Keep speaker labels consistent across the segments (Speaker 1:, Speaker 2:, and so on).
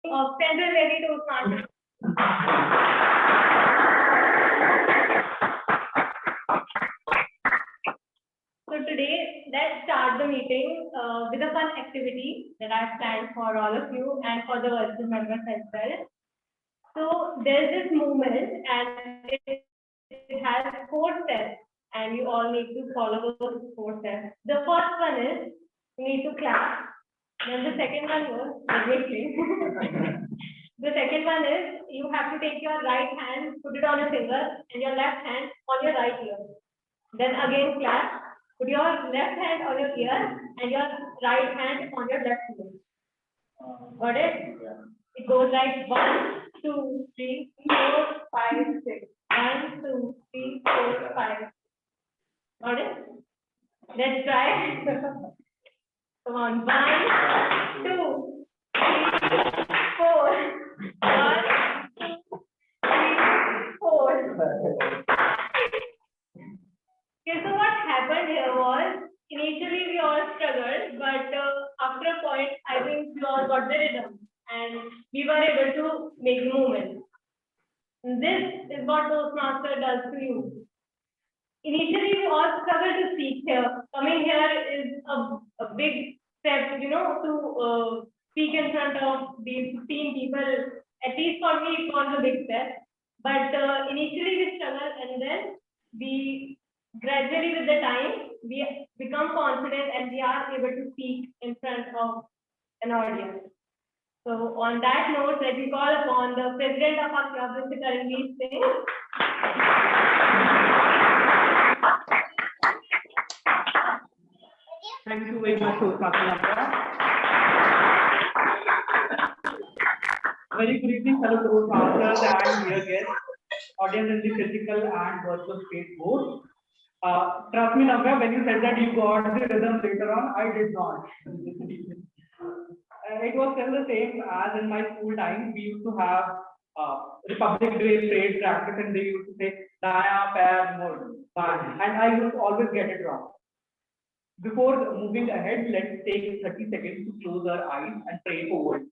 Speaker 1: of Central Valley Toastmasters. So today, let's start the meeting with a fun activity that I've planned for all of you and for the virtual members as well. So there's this movement and it has 4 steps and you all need to follow those 4 steps. The first one is you need to clap. Then the second one was, the second one is you have to take your right hand, put it on a finger and your left hand on your right ear. Then again clap, put your left hand on your ear and your right hand on your left ear. Got it? It goes like 1, 2, 3, 4, 5, 6. 1, 2, 3, 4, 5. Got it? Let's try. Come on. 1, 2, 3, 4. 1, 2, 3, 4. Okay, so what happened here was, initially we all struggled, but after a point, I think we all got the rhythm and we were able to make movement. This is what Toastmaster does to you. Initially, we all struggled to speak here. Coming here is a big step, to speak in front of these 15 people. At least for me, it was a big step. But initially, we struggled, and then we gradually, with the time, we become confident and we are able to speak in front of an audience. So, on that note, let me call upon the president of our club, Mr. Karanveer Singh.
Speaker 2: Thank you very much, Toastmasters. Very good evening, fellow Toastmasters and dear guests, audience in the physical and virtual space both. Trust me, Navya, when you said that you got the rhythm later on, I did not. It was still the same as in my school time. We used to have Republic Day parade practice, and they used to say "Daya pair mud," and I used to always get it wrong. Before moving ahead, let's take 30 seconds to close our eyes and pray for words.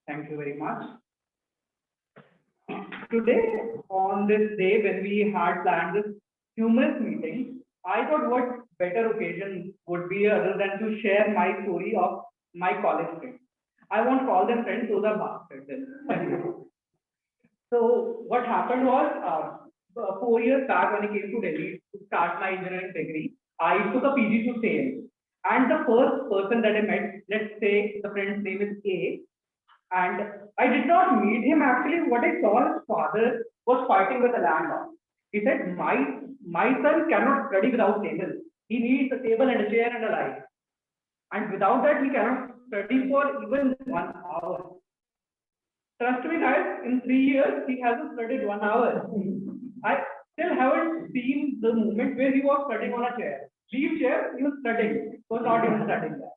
Speaker 2: Thank you very much. Today, on this day when we had planned this humorous meeting, I thought what better occasion would be other than to share my story of my college friends. I won't call them friends, those are bastards. So what happened was, 4 years back when I came to Delhi to start my engineering degree, I took a PG to sales. And the first person that I met, let's say the friend's name is A, and I did not meet him. Actually, what I saw, his father was fighting with a landlord. He said, my son cannot study without table. He needs a table and a chair and a light. And without that, he cannot study for even 1 hour. Trust me, guys, in 3 years, he hasn't studied 1 hour. I still haven't seen the moment where he was studying on a chair. Leave chair, he was studying. He was not even studying that.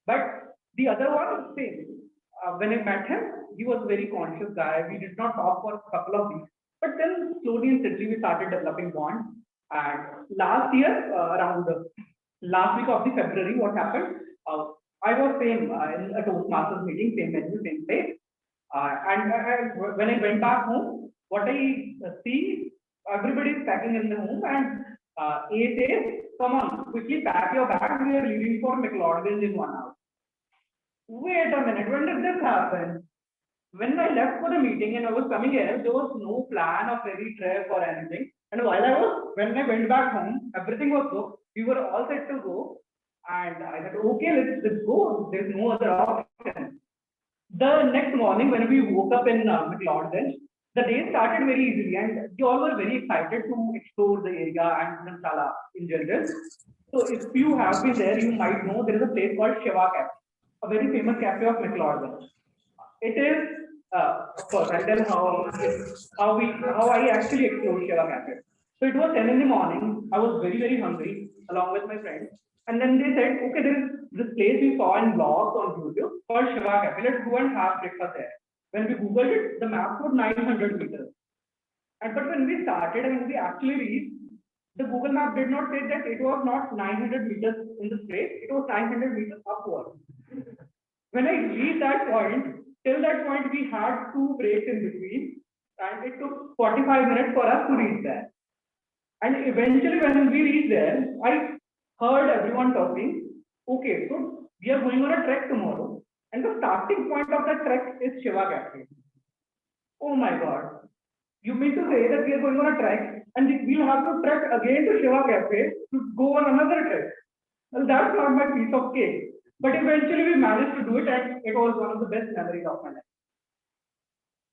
Speaker 2: But the other one, same. When I met him, he was a very conscious guy. We did not talk for a couple of weeks. But then slowly and steadily, we started developing bonds. And last year, around the last week of the February, what happened? I was same in a Toastmasters meeting, same venue, same place. When I went back home, what I see, everybody is packing in the home, and A says, "Come on, quickly pack your bag. We are leaving for McLeod in 1 hour." Wait a minute, when did this happen? When I left for the meeting and I was coming here, there was no plan of any trip or anything. And when I went back home, everything was booked. We were all set to go. And I said, okay, let's go. There's no other option. The next morning, when we woke up in McLeod, the day started very easily. And we all were very excited to explore the area and Dharamshala in general. So if you have been there, you might know there is a place called Shiva Cafe, a very famous cafe of McLeod. It is, of course, I'll tell how I actually explored Shiva Cafe. So it was 10 in the morning. I was very, very hungry along with my friends. And then they said, okay, there is this place we saw in blogs on YouTube called Shiva Cafe. Let's go and have breakfast there. When we Googled it, the map was 900 meters. And but when we started and when we actually reached, the Google map did not say that it was not 900 meters in the straight, it was 900 meters upward. When I reached that point, till that point we had 2 breaks in between, and it took 45 minutes for us to reach there. And eventually, when we reached there, I heard everyone talking. Okay, so we are going on a trek tomorrow, and the starting point of that trek is Shiva Cafe. Oh my God! You mean to say that we are going on a trek, and we'll have to trek again to Shiva Cafe to go on another trek? Well, that's not my piece of cake. But eventually, we managed to do it, and it was one of the best memories of my life.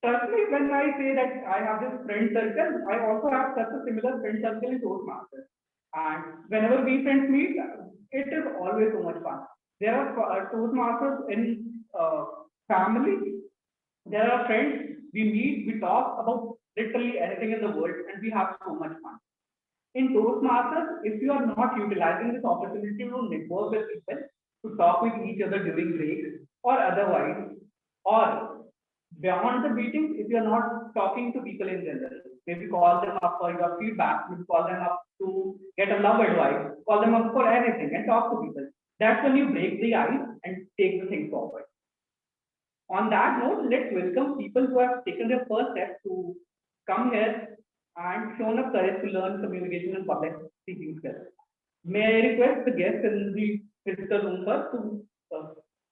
Speaker 2: Certainly, when I say that I have this friend circle, I also have such a similar friend circle in Toastmasters. And whenever we friends meet, it is always so much fun. There are Toastmasters in family. There are friends. We meet, we talk about literally anything in the world, and we have so much fun. In Toastmasters, if you are not utilizing this opportunity to network with people, to talk with each other during breaks or otherwise, or beyond the meetings, if you are not talking to people in general, maybe call them up for your feedback, maybe call them up to get a love advice, call them up for anything and talk to people. That's when you break the ice and take the thing forward. On that note, let's welcome people who have taken their first step to come here and shown up courage to learn communication and public speaking skills. May I request the guests in the physical room first to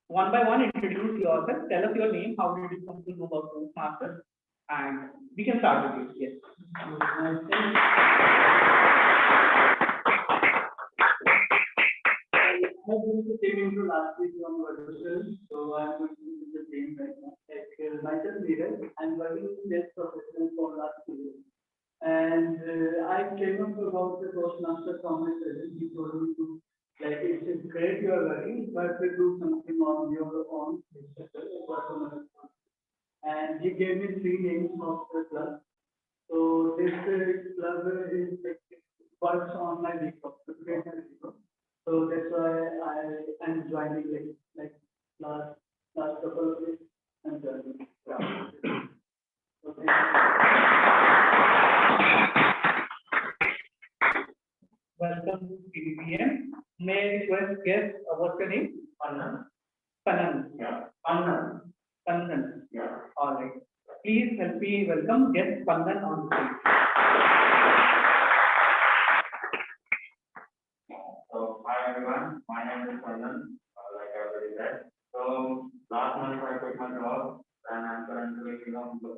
Speaker 2: one by one introduce yourself, tell us your name, how did you come to know about Toastmasters, and we can start with you. Yes.
Speaker 3: I just came into last week from Vadushal, so I'm going to do the same right now. Like myself, Neeraj, I'm working in this professional for last 2 years. And I came up about the Toastmaster from my cousin. He told me to, like, it's great you are working, but to do something on your own. And he gave me 3 names of the club. So this club is like, works on my week off, the creative week off. So that's why I am joining like last couple of weeks and joining. Okay.
Speaker 2: Welcome to CDTM. May I request guest, what's your name?
Speaker 3: Pannan.
Speaker 2: Pannan.
Speaker 3: Yeah. Pannan.
Speaker 2: Pannan.
Speaker 3: Yeah.
Speaker 2: All right. Please help me welcome guest Pannan on the stage.
Speaker 3: So hi everyone, my name is Pannan, like I already said. So last month I quit my job and I'm currently looking to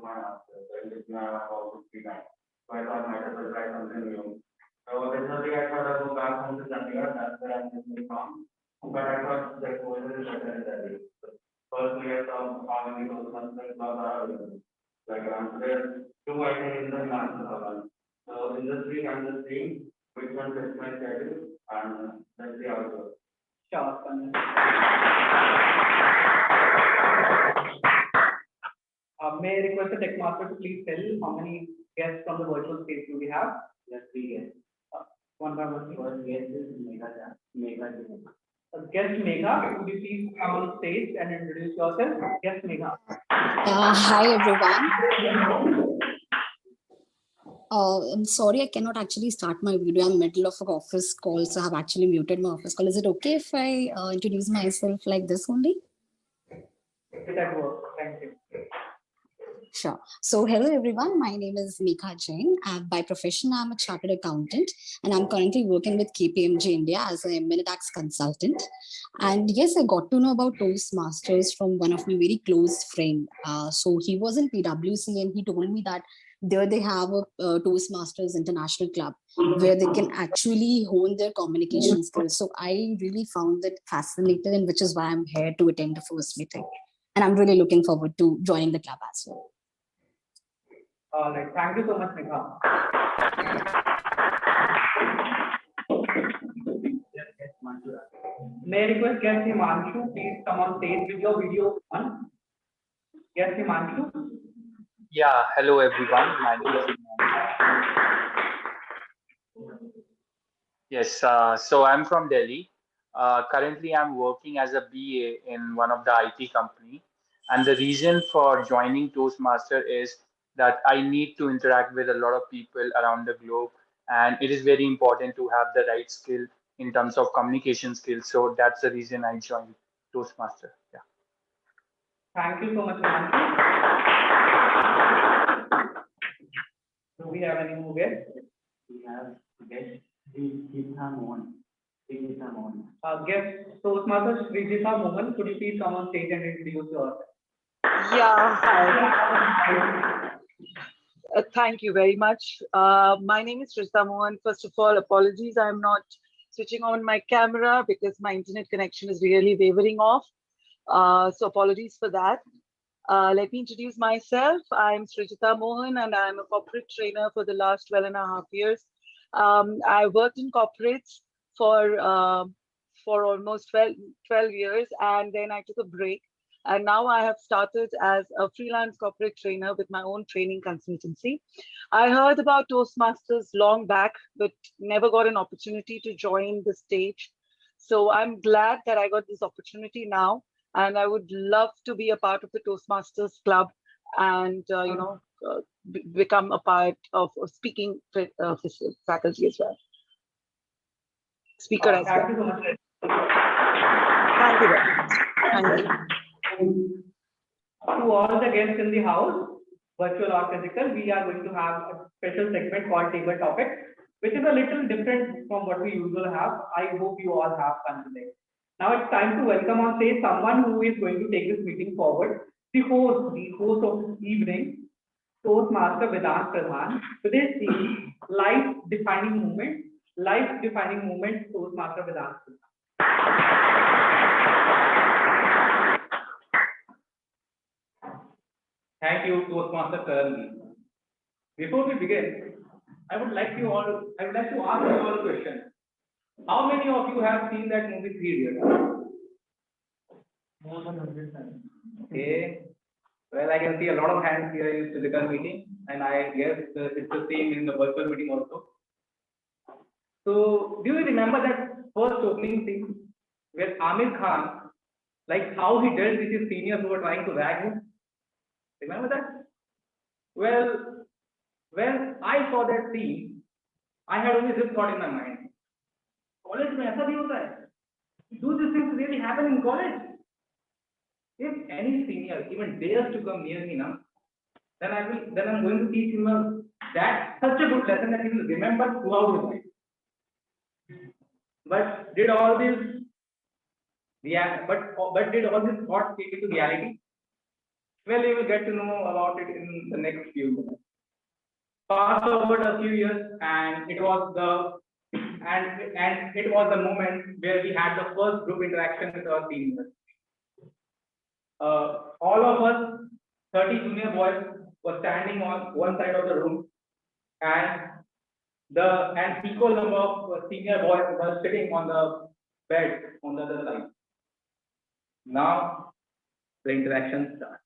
Speaker 3: my master's. I did my also 3 times. So I thought might as well try something new. So originally I thought I'd go back home to Chandigarh, that's where I'm living from. But I thought the exposure is better in Delhi. Firstly, I saw how many Toastmasters clubs are available. Like around there, 2 I think in the Himachal. So in this week I'm just seeing which one fits my schedule and let's see how it goes.
Speaker 2: Sure, Pannan. May I request the tech master to please tell how many guests from the virtual space do we have?
Speaker 3: Yes, 3 guests.
Speaker 2: One by one.
Speaker 3: First guest is Megha.
Speaker 2: Guest Megha, could you please come on stage and introduce yourself? Guest Megha.
Speaker 4: Hi everyone. I'm sorry, I cannot actually start my video. I'm in the middle of an office call, so I have actually muted my office call. Is it okay if I introduce myself like this only?
Speaker 2: That works. Thank you.
Speaker 4: Sure. So hello everyone, my name is Megha Jain. By profession, I'm a chartered accountant and I'm currently working with KPMG India as a Minitax consultant. And yes, I got to know about Toastmasters from one of my very close friend. So he was in PwC and he told me that there they have a Toastmasters International club where they can actually hone their communication skills. So I really found that fascinating, and which is why I'm here to attend the first meeting. And I'm really looking forward to joining the club as well.
Speaker 2: All right. Thank you so much, Megha. May I request guest Himanshu, please come on stage with your video on. Yes, Himanshu.
Speaker 5: Yeah, hello everyone. My name is Yes, so I'm from Delhi. Currently, I'm working as a BA in one of the IT company, and the reason for joining Toastmaster is that I need to interact with a lot of people around the globe, and it is very important to have the right skill in terms of communication skills. So that's the reason I joined Toastmaster. Yeah.
Speaker 2: Thank you so much, Himanshu. Do we have any more guests?
Speaker 3: We have guest Srijitha Mohan. Srijitha Mohan.
Speaker 2: Guest Toastmaster Srijitha Mohan, could you please come on stage and introduce yourself?
Speaker 6: Yeah, hi. Thank you very much. My name is Shrista Mohan. First of all, apologies. I'm not switching on my camera because my internet connection is really wavering off. So apologies for that. Let me introduce myself. I'm Srijitha Mohan and I'm a corporate trainer for the last 12.5 years. I worked in corporates for almost 12 years, and then I took a break. And now I have started as a freelance corporate trainer with my own training consultancy. I heard about Toastmasters long back, but never got an opportunity to join the stage. So I'm glad that I got this opportunity now, and I would love to be a part of the Toastmasters Club and become a part of speaking faculty as well. Speaker as well.
Speaker 2: Thank you so much.
Speaker 6: Thank you very much. Thank you.
Speaker 2: To all the guests in the house, virtual or physical, we are going to have a special segment called Table Topic, which is a little different from what we usually have. I hope you all have fun today. Now it's time to welcome on stage someone who is going to take this meeting forward. The host of this evening, Toastmaster Vedant Pradhan, with his theme, life-defining moment, Toastmaster Vedant Pradhan. Thank you, Toastmaster Karan. Before we begin, I would like to ask you all a question. How many of you have seen that movie 3 Idiots? More than 100 times. Okay. Well, I can see a lot of hands here in physical meeting, and I guess it's the same in the virtual meeting also. So, do you remember that first opening scene where Amir Khan, like how he dealt with his seniors who were trying to rag him? Remember that? Well, when I saw that scene, I had only this thought in my mind. College में ऐसा भी होता है? Do these things really happen in college? If any senior even dares to come near me now, then I'm going to teach him such a good lesson that he will remember throughout his life. But did all this thoughts came into reality? Well, you will get to know about it in the next few minutes. Fast forward a few years, and it was the moment where we had the first group interaction with our seniors. All of us, 30 junior boys, were standing on one side of the room, and equal number of senior boys were sitting on the bed on the other side. Now the interaction starts.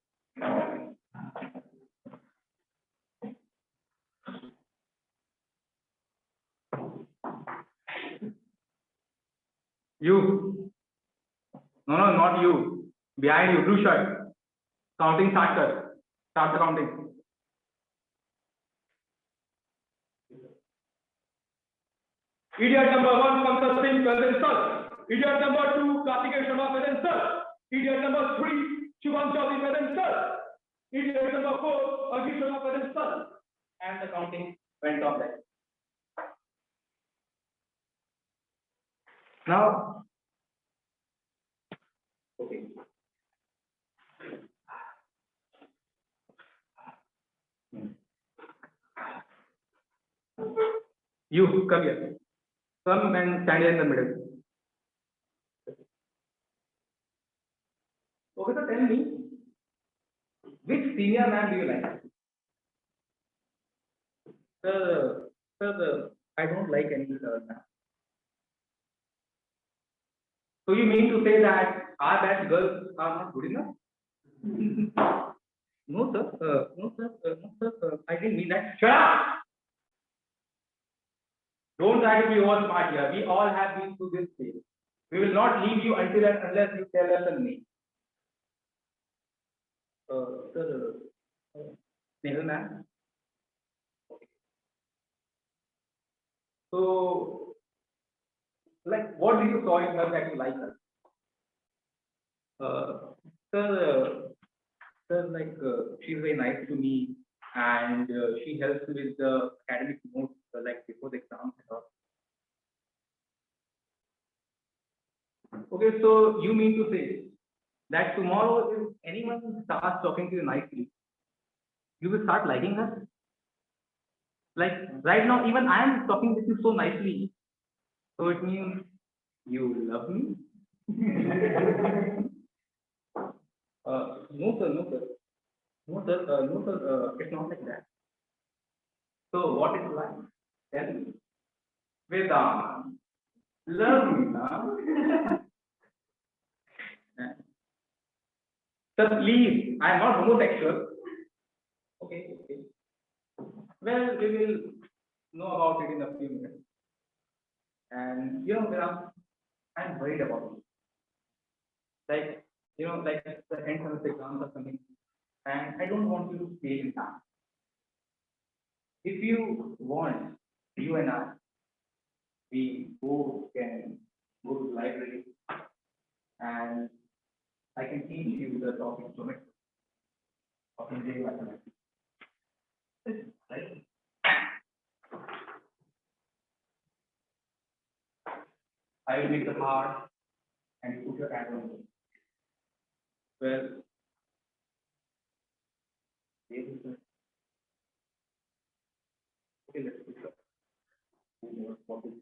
Speaker 2: You. No, not you. Behind you, blue shirt. Counting starter. Start the counting. Idiot number 1, Pankaj Singh, present sir. Idiot number 2, Kartikeya Sharma, present sir. Idiot number 3, Shubham Chaudhary, present sir. Idiot number 4, Ajit Sharma, present sir. And the counting went on there. Now, okay. You come here. Come and stand here in the middle. Okay, so tell me, which senior man do you like? Sir, I don't like any man. So you mean to say that our batch girls are not good enough? No, sir. No, sir. No, sir. I didn't mean that. Shut up! Don't try to be all smart here. We all have been through this phase. We will not leave you until and unless you tell us a name. Sir, Nehal ma'am. Okay. So, like, what did you saw in her that you like her? Sir, like, she's very nice to me, and she helps me with the academic notes, like before the exams and all. Okay, so you mean to say that tomorrow, if anyone starts talking to you nicely, you will start liking her? Like right now, even I am talking with you so nicely, so it means you love me? No, sir, no, sir. No, sir, no, sir, it's not like that. So, what is life? Tell me. Vedant, love me, huh? Sir, please, I am not homosexual. Okay, okay. Well, we will know about it in a few minutes. And, you know, Vedant, I am worried about you. Like, you know, like the entrance exams are coming, and I don't want you to fail in that. If you want, you and I, we both can go to the library and I can teach you the topic geometry of engineering mathematics. Right? I will make the hard and you put your hand on it. Well, okay, let's put it.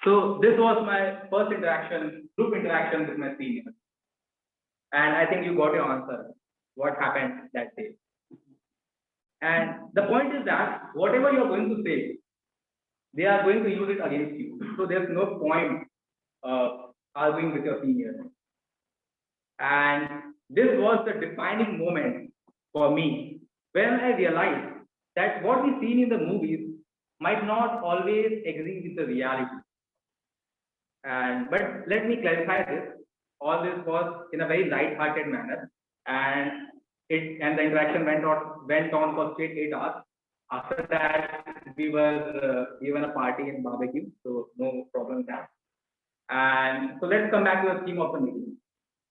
Speaker 2: So this was my first interaction, group interaction with my senior. And I think you got your answer, what happened that day. And the point is that whatever you're going to say, they are going to use it against you. So there's no point arguing with your senior. And this was the defining moment for me when I realized that what we see in the movies might not always agree with the reality. And but let me clarify this. All this was in a very light-hearted manner, and the interaction went on for straight 8 hours. After that, we were given a party and barbecue, so no problem with that. And so let's come back to the theme of the meeting.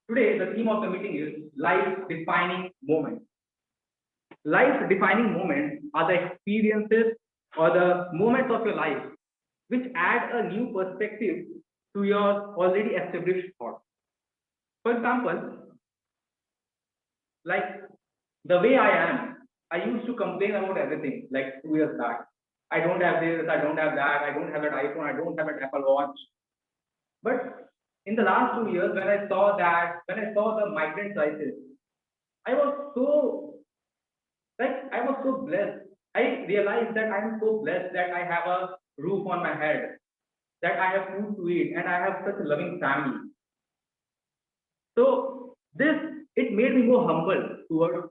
Speaker 2: Today, the theme of the meeting is life-defining moments. Life-defining moments are the experiences or the moments of your life which add a new perspective to your already established thought. For example, like the way I am, I used to complain about everything like 2 years back. I don't have this, I don't have that, I don't have an iPhone, I don't have an Apple Watch. But in the last 2 years, when I saw the migrant crisis, I was so blessed. I realized that I'm so blessed that I have a roof on my head, that I have food to eat, and I have such a loving family. So it made me more humble towards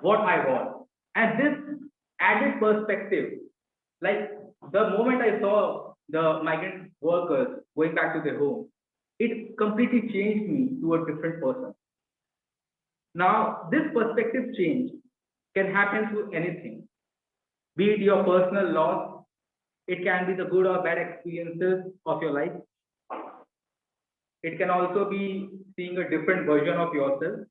Speaker 2: what I was. And this added perspective, like the moment I saw the migrant workers going back to their home, it completely changed me to a different person. Now, this perspective change can happen to anything, be it your personal loss, it can be the good or bad experiences of your life. It can also be seeing a different version of yourself.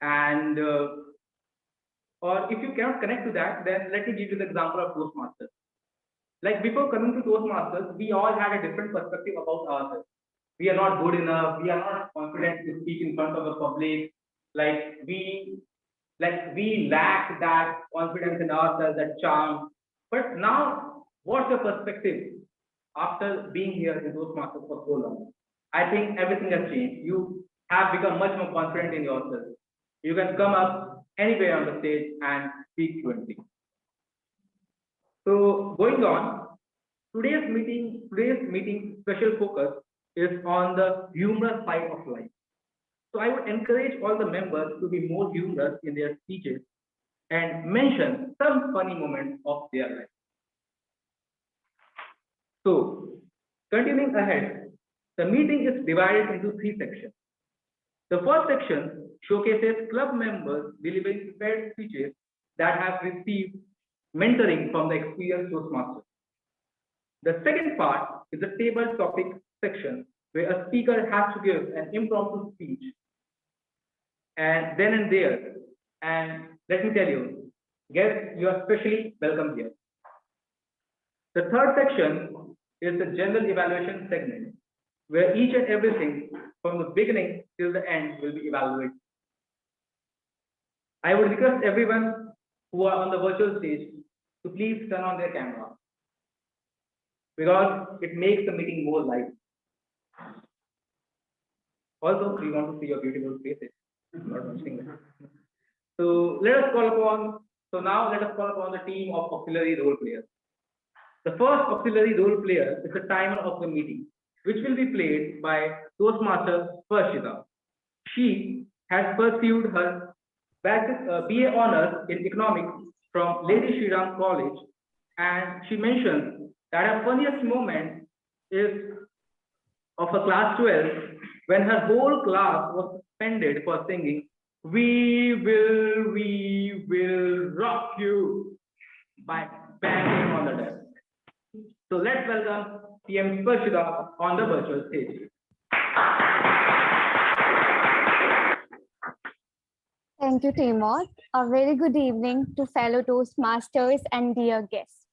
Speaker 2: And or if you cannot connect to that, then let me give you the example of Toastmasters. Like before coming to Toastmasters, we all had a different perspective about ourselves. We are not good enough. We are not confident to speak in front of the public. We lack that confidence in ourselves, that charm. But now, what's your perspective after being here in Toastmasters for so long? I think everything has changed. You have become much more confident in yourself. You can come up anywhere on the stage and speak fluently. So going on, today's meeting special focus is on the humorous side of life.
Speaker 7: So I would encourage all the members to be more humorous in their speeches and mention some funny moments of their life. So, continuing ahead, the meeting is divided into 3 sections. The first section showcases club members delivering prepared speeches that have received mentoring from the experienced Toastmasters. The second part is the table topic section, where a speaker has to give an impromptu speech and then and there. And let me tell you, guests, you are specially welcome here. The third section is the general evaluation segment, where each and everything from the beginning till the end will be evaluated. I would request everyone who are on the virtual stage to please turn on their camera, because it makes the meeting more live. Also, we want to see your beautiful faces. Not watching that. So let us call upon. So now let us call upon the team of auxiliary role players. The first auxiliary role player is the timer of the meeting, which will be played by Toastmaster Sparshita. She has pursued her BA honors in economics from Lady Shri Ram College, and she mentions that her funniest moment is of her class 12 when her whole class was suspended for singing we will rock you" by banging on the desk. So let's welcome PM Sparshita on the virtual stage.
Speaker 8: Thank you, Timur. A very good evening to fellow Toastmasters and dear guests.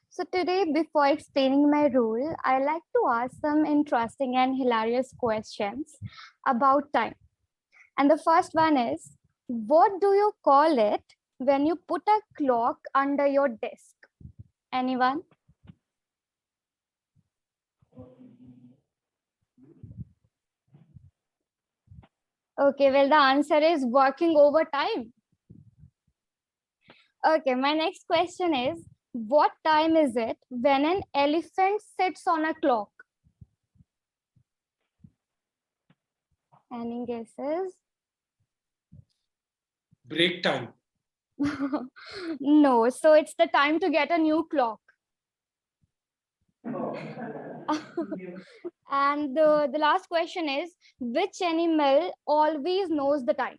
Speaker 8: So today, before explaining my role, I like to ask some interesting and hilarious questions about time. And the first one is, what do you call it when you put a clock under your desk? Anyone? Okay, well, the answer is working overtime. Okay, my next question is, what time is it when an elephant sits on a clock? Any guesses?
Speaker 9: Break time.
Speaker 8: No, so it's the time to get a new clock. And the last question is, which animal always knows the time?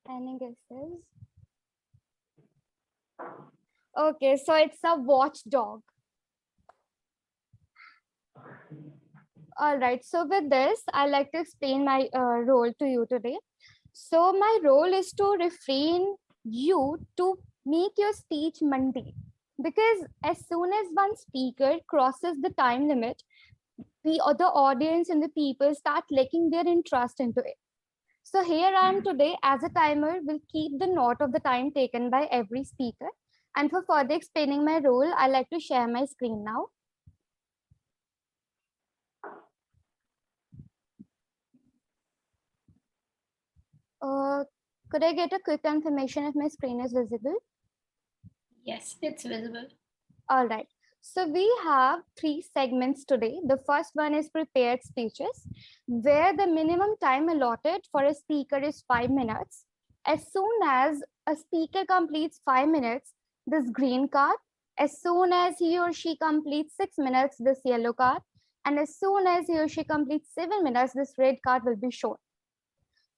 Speaker 8: Any guesses? Okay, so it's a watchdog. All right, so with this, I'd like to explain my role to you today. So my role is to refrain you to make your speech mundane, because as soon as one speaker crosses the time limit, the audience and the people start lacking their interest into it. So here I am today as a timer, will keep the note of the time taken by every speaker. And for further explaining my role, I like to share my screen now. Could I get a quick confirmation if my screen is visible?
Speaker 10: Yes, it's visible.
Speaker 8: All right. So we have 3 segments today. The first one is prepared speeches, where the minimum time allotted for a speaker is 5 minutes. As soon as a speaker completes 5 minutes, this green card. As soon as he or she completes 6 minutes, this yellow card. And as soon as he or she completes 7 minutes, this red card will be shown.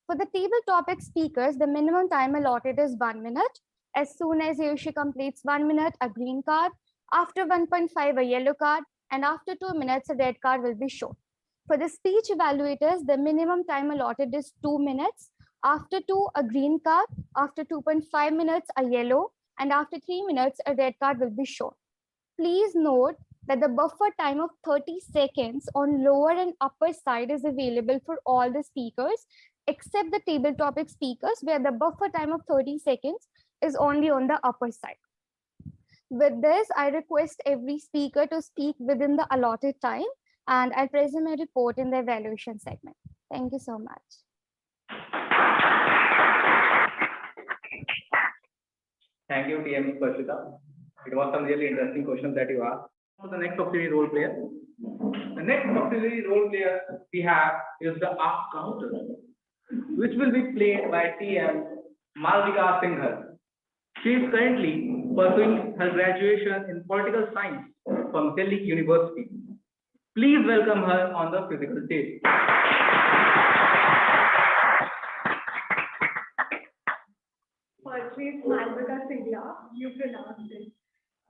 Speaker 8: For the table topic speakers, the minimum time allotted is 1 minute. As soon as he or she completes 1 minute, a green card. After 1.5, a yellow card. And after 2 minutes, a red card will be shown. For the speech evaluators, the minimum time allotted is 2 minutes. After 2, a green card. After 2.5 minutes, a yellow. And after 3 minutes, a red card will be shown. Please note that the buffer time of 30 seconds on lower and upper side is available for all the speakers, except the table topic speakers, where the buffer time of 30 seconds is only on the upper side. With this, I request every speaker to speak within the allotted time, and I'll present my report in the evaluation segment. Thank you so much.
Speaker 7: Thank you, TM Sparshita. It was some really interesting questions that you asked. The next auxiliary role player. The next auxiliary role player we have is the Ask Counter, which will be played by TM Malvika Singhal. She is currently pursuing her graduation in political science from Delhi University. Please welcome her on the physical stage.
Speaker 9: Poetry is Malvika Singhal, you pronounced it.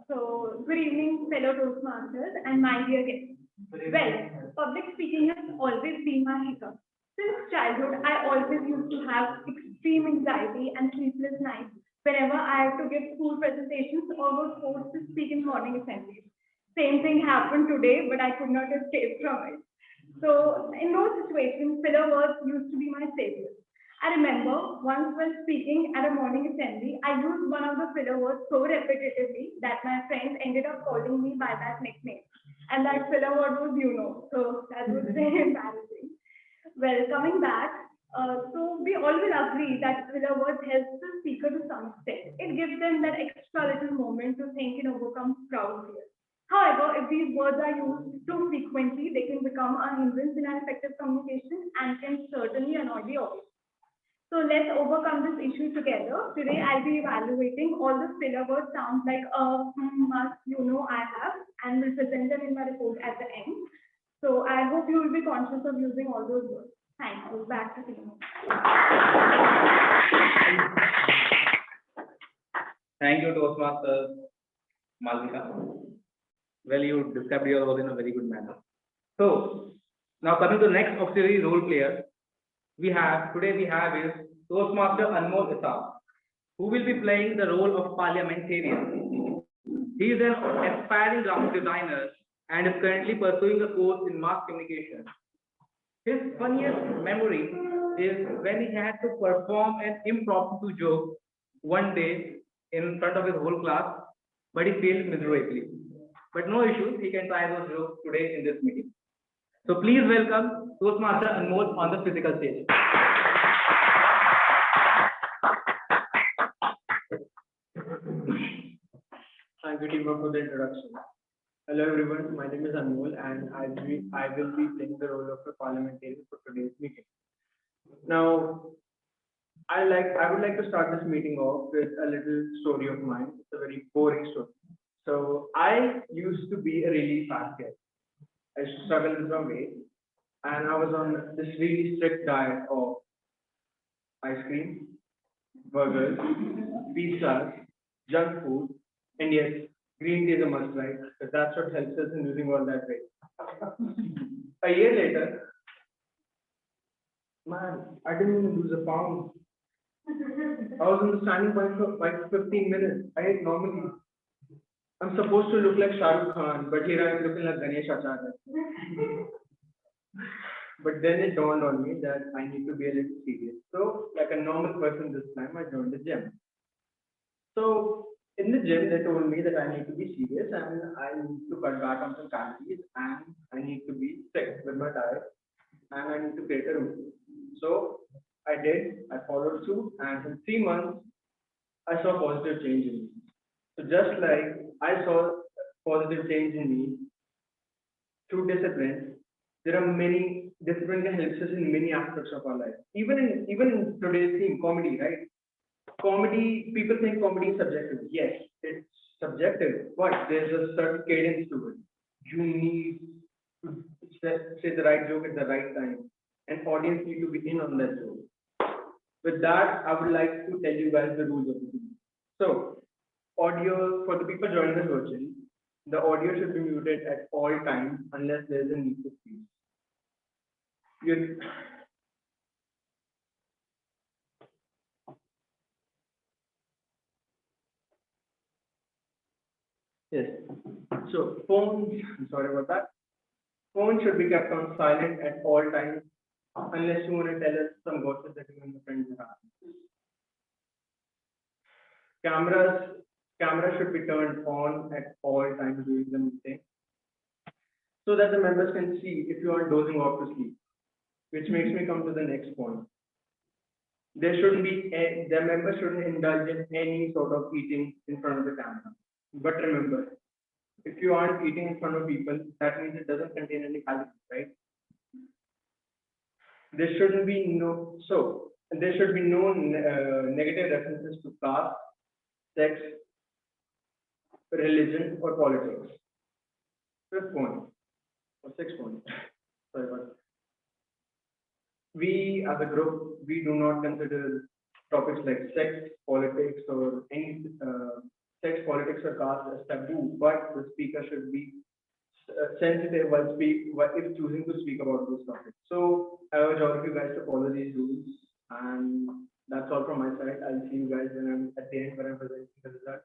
Speaker 9: So, good evening, fellow Toastmasters and my dear guests. Well, public speaking has always been my hiccup. Since childhood, I always used to have extreme anxiety and sleepless nights whenever I had to give school presentations or was forced to speak in morning assemblies. Same thing happened today, but I could not escape from it. So, in those situations, filler words used to be my savior. I remember once while speaking at a morning assembly, I used one of the filler words so repetitively that my friends ended up calling me by that nickname. And that filler word was so that was very embarrassing. Well, coming back, so we all will agree that filler words helps the speaker to some extent. It gives them that extra little moment to think and overcome crowd fear. However, if these words are used too frequently, they can become a hindrance in our effective communication and can certainly annoy the audience. So let's overcome this issue together. Today I'll be evaluating all the filler words sounds like must, I have, and will present them in my report at the end. So I hope you will be conscious of using all those words. Thank you. Back to you.
Speaker 7: Thank you, Toastmasters Malvika. Well, you described your role in a very good manner. So now coming to the next auxiliary role player we have is Toastmaster Anmol Isab, who will be playing the role of parliamentarian. He is an aspiring graphic designer and is currently pursuing a course in mass communication. His funniest memory is when he had to perform an impromptu joke one day in front of his whole class, but he failed miserably. But no issues, he can try those jokes today in this meeting. So please welcome Toastmaster Anmol on the physical stage.
Speaker 11: Thank you, Tima, for the introduction. Hello, everyone. My name is Anmol, and I will be playing the role of a parliamentarian for today's meeting. Now, I would like to start this meeting off with a little story of mine. It's a very boring story. So, I used to be a really fat kid. I used to struggle with my weight, and I was on this really strict diet of ice cream, burgers, pizzas, junk food, and yes, green tea is a must, right? Because that's what helps us in losing all that weight. A year later, man, I didn't even lose a pound. I was in the standing point for like 15 minutes. I ate normally. I'm supposed to look like Shah Rukh Khan, but here I am looking like Ganesh Acharya. But then it dawned on me that I need to be a little serious. So, like a normal person this time, I joined the gym. So, in the gym, they told me that I need to be serious and I need to cut back on some calories and I need to be strict with my diet and I need to create a routine. So, I did, I followed through, and in 3 months, I saw positive change in me. So, just like I saw positive change in me through discipline, there are many disciplines that help us in many aspects of our life. Even in today's theme, comedy, right? Comedy, people think comedy is subjective. Yes, it's subjective, but there's a certain cadence to it. You need to say the right joke at the right time, and audience need to be in on that joke. With that, I would like to tell you guys the rules of the game. So, audio, for the people joining us virtually, the audio should be muted at all times unless there is a need to speak. Yes. So phones, sorry about that. Phones should be kept on silent at all times unless you want to tell us some gossip that you and your friends have. Cameras should be turned on at all times during the meeting so that the members can see if you are dozing off to sleep, which makes me come to the next point. The members shouldn't indulge in any sort of eating in front of the camera. But remember, if you aren't eating in front of people, that means it doesn't contain any calories, right? There shouldn't be no, so there should be no negative references to caste, sex, religion, or politics. 5th point, or 6th point, sorry about that. We as a group, we do not consider topics like sex, politics, or any sex, politics, or caste as taboo, but the speaker should be sensitive while if choosing to speak about those topics. So I urge all of you guys to follow these rules, and that's all from my side. I'll see you guys when I'm at the end when I'm presenting the result.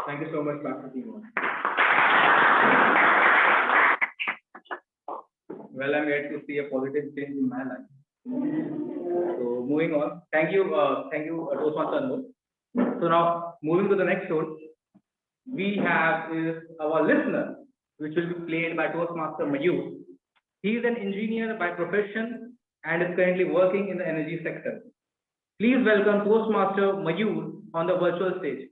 Speaker 11: Thank you so much, Dr. Team.
Speaker 7: Well, I'm glad to see a positive change in my life. So moving on, thank you, Toastmaster Anmol. So now moving to the next show, we have is our listener, which will be played by Toastmaster Mayur. He is an engineer by profession and is currently working in the energy sector. Please welcome Toastmaster Mayur on the virtual stage.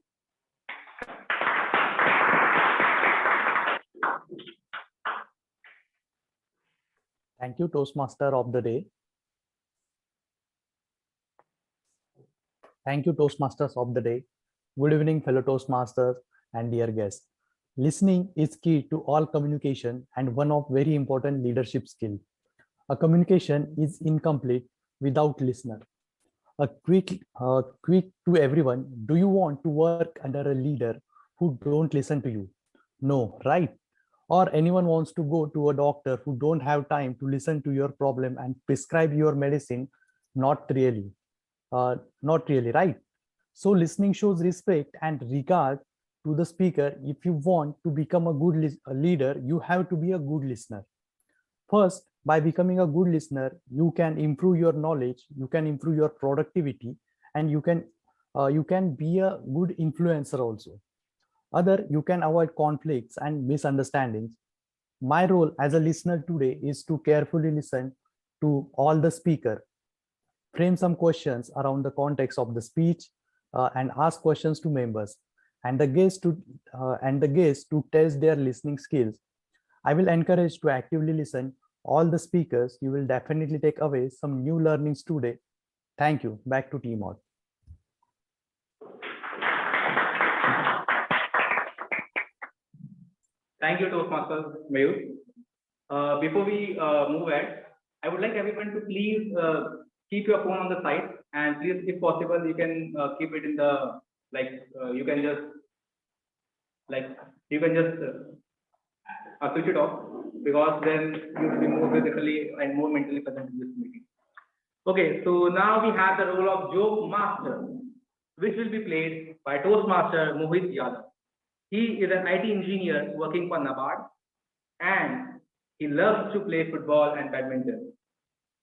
Speaker 12: Thank you, Toastmaster of the day. Thank you, Toastmasters of the day. Good evening, fellow Toastmasters and dear guests. Listening is key to all communication and one of very important leadership skill. A communication is incomplete without listener. A quick to everyone. Do you want to work under a leader who don't listen to you? No, right? Or anyone wants to go to a doctor who don't have time to listen to your problem and prescribe your medicine? Not really, right? So listening shows respect and regard to the speaker. If you want to become a good leader, you have to be a good listener. First, by becoming a good listener, you can improve your knowledge, you can improve your productivity, and you can be a good influencer also. You can avoid conflicts and misunderstandings. My role as a listener today is to carefully listen to all the speaker, frame some questions around the context of the speech, and ask questions to members and the guests to test their listening skills. I will encourage to actively listen all the speakers. You will definitely take away some new learnings today. Thank you. Back to Team Mod.
Speaker 7: Thank you, Toastmaster Mayur. Before we move ahead, I would like everyone to please keep your phone on the side, and please, if possible, you can keep it in the you can just switch it off, because then you will be more physically and more mentally present in this meeting. Okay, so now we have the role of joke master, which will be played by Toastmaster Mohit Yadav. He is an IT engineer working for NABARD, and he loves to play football and badminton.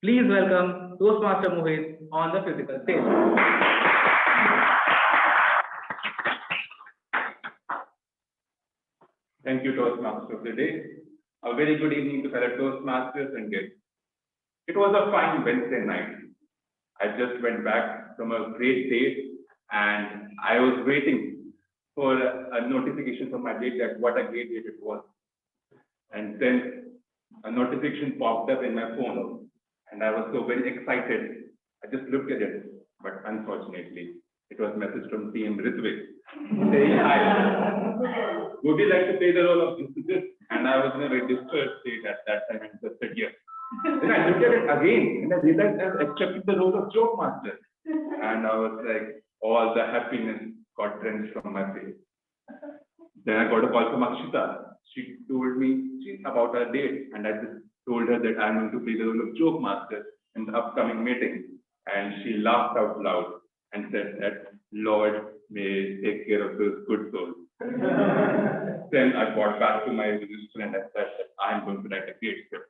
Speaker 7: Please welcome Toastmaster Mohit on the physical stage.
Speaker 3: Thank you, Toastmasters of the day. A very good evening to fellow Toastmasters and guests. It was a fine Wednesday night. I just went back from a great day, and I was waiting for a notification from my date that what a great date it was. And then a notification popped up in my phone, and I was so very excited. I just looked at it, but unfortunately, it was a message from CM Ritvik saying, "Hi, would you like to play the role of this?" And I was in a very disturbed state at that time and just said yes. Then I looked at it again, and I realized I've accepted the role of joke master. And I was like, all the happiness got drenched from my face. Then I got a call from Akshita. She told me about her date, and I just told her that I'm going to play the role of joke master in the upcoming meeting. And she laughed out loud and said that Lord may take care of those good souls. Then I got back to my register and I said that I'm going to write a great script.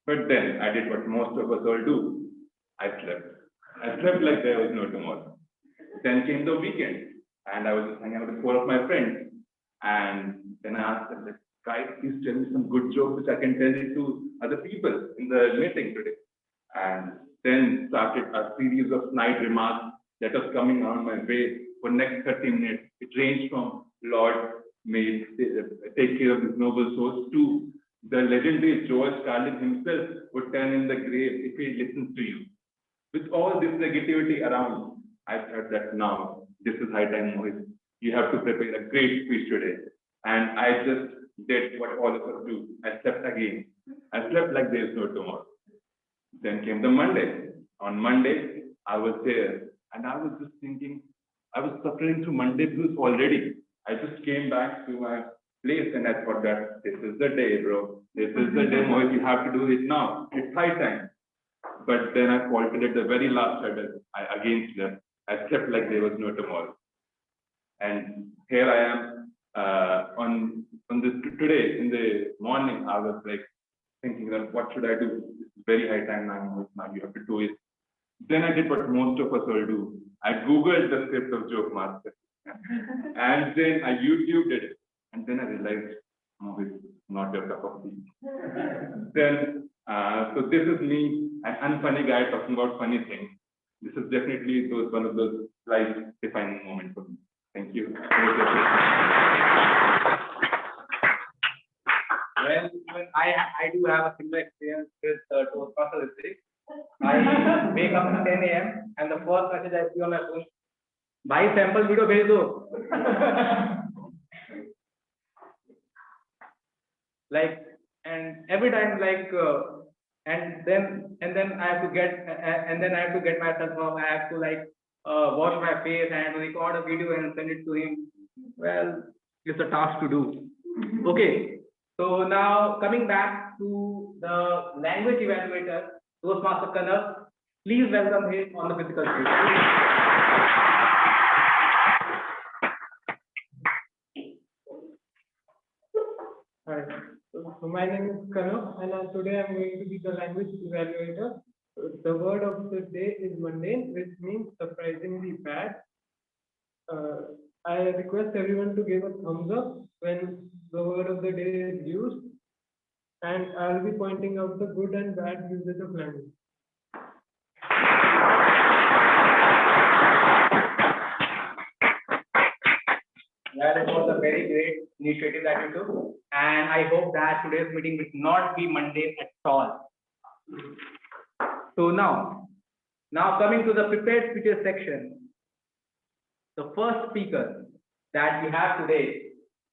Speaker 3: But then I did what most of us all do. I slept. I slept like there was no tomorrow. Then came the weekend, and I was just hanging out with 4 of my friends. And then I asked them, guys, please tell me some good jokes which I can tell it to other people in the meeting today. And then started a series of snide remarks that was coming on my way for next 30 minutes. It ranged from, Lord,
Speaker 13: may take care of this noble source. 2, the legendary George Carlin himself would turn in the grave if he listens to you. With all this negativity around, I thought that now, this is high time, Mohit. You have to prepare a great speech today. And I just did what all of us do. I slept again. I slept like there is no tomorrow. Then came the Monday. On Monday, I was there and I was just thinking, I was suffering through Monday blues already. I just came back to my place and I thought that this is the day, bro. This is the day, Mohit. You have to do it now. It's high time. But then I faltered at the very last hurdle. I again slept. I slept like there was no tomorrow. And here I am on this today in the morning. I was like thinking that what should I do? It's very high time now. You have to do it. Then I did what most of us all do. I googled the script of Joke Master, and then I YouTubed it, and then I realized, oh, it's not your cup of tea. Then so this is me, an unfunny guy talking about funny things. This is definitely one of those life-defining moments for me. Thank you.
Speaker 7: Well, I do have a similar experience with Toastmasters. I wake up at 10 a.m. and the first message I see on my phone, "Bhai, sample video bhej do." Like, and every time, like, and then I have to get myself home. I have to like wash my face and record a video and send it to him. Well, it's a task to do. Okay, so now coming back to the language evaluator, Toastmaster Kanak, please welcome him on the physical stage.
Speaker 11: Hi, so my name is Kanak and today I'm going to be the language evaluator. The word of the day is mundane, which means surprisingly bad. I request everyone to give a thumbs up when the word of the day is used, and I'll be pointing out the good and bad usage of language.
Speaker 7: That was a very great initiative that you took, and I hope that today's meeting will not be mundane at all. So now coming to the prepared speeches section, the first speaker that we have today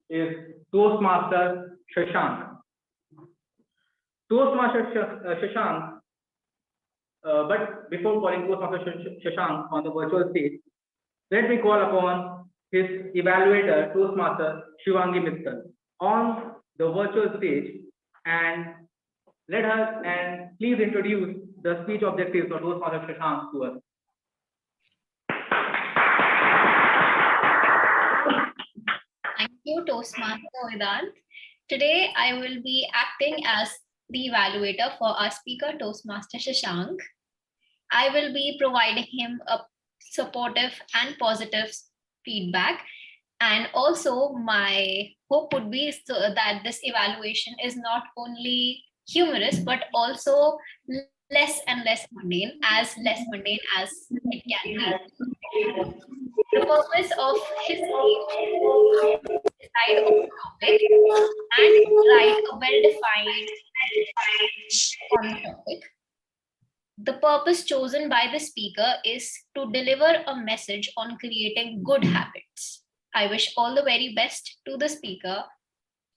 Speaker 7: is Toastmaster Shashank. Toastmaster Shashank, but before calling Toastmaster Shashank on the virtual stage, let me call upon his evaluator, Toastmaster Shivangi Mittal, on the virtual stage, and let her and please introduce the speech objectives of Toastmaster Shashank to us.
Speaker 10: Thank you, Toastmaster Vedant. Today, I will be acting as the evaluator for our speaker, Toastmaster Shashank. I will be providing him a supportive and positive feedback. And also, my hope would be that this evaluation is not only humorous, but also less and less mundane as it can be. The purpose of his speech is to decide on the topic and write a well-defined on the topic. The purpose chosen by the speaker is to deliver a message on creating good habits. I wish all the very best to the speaker.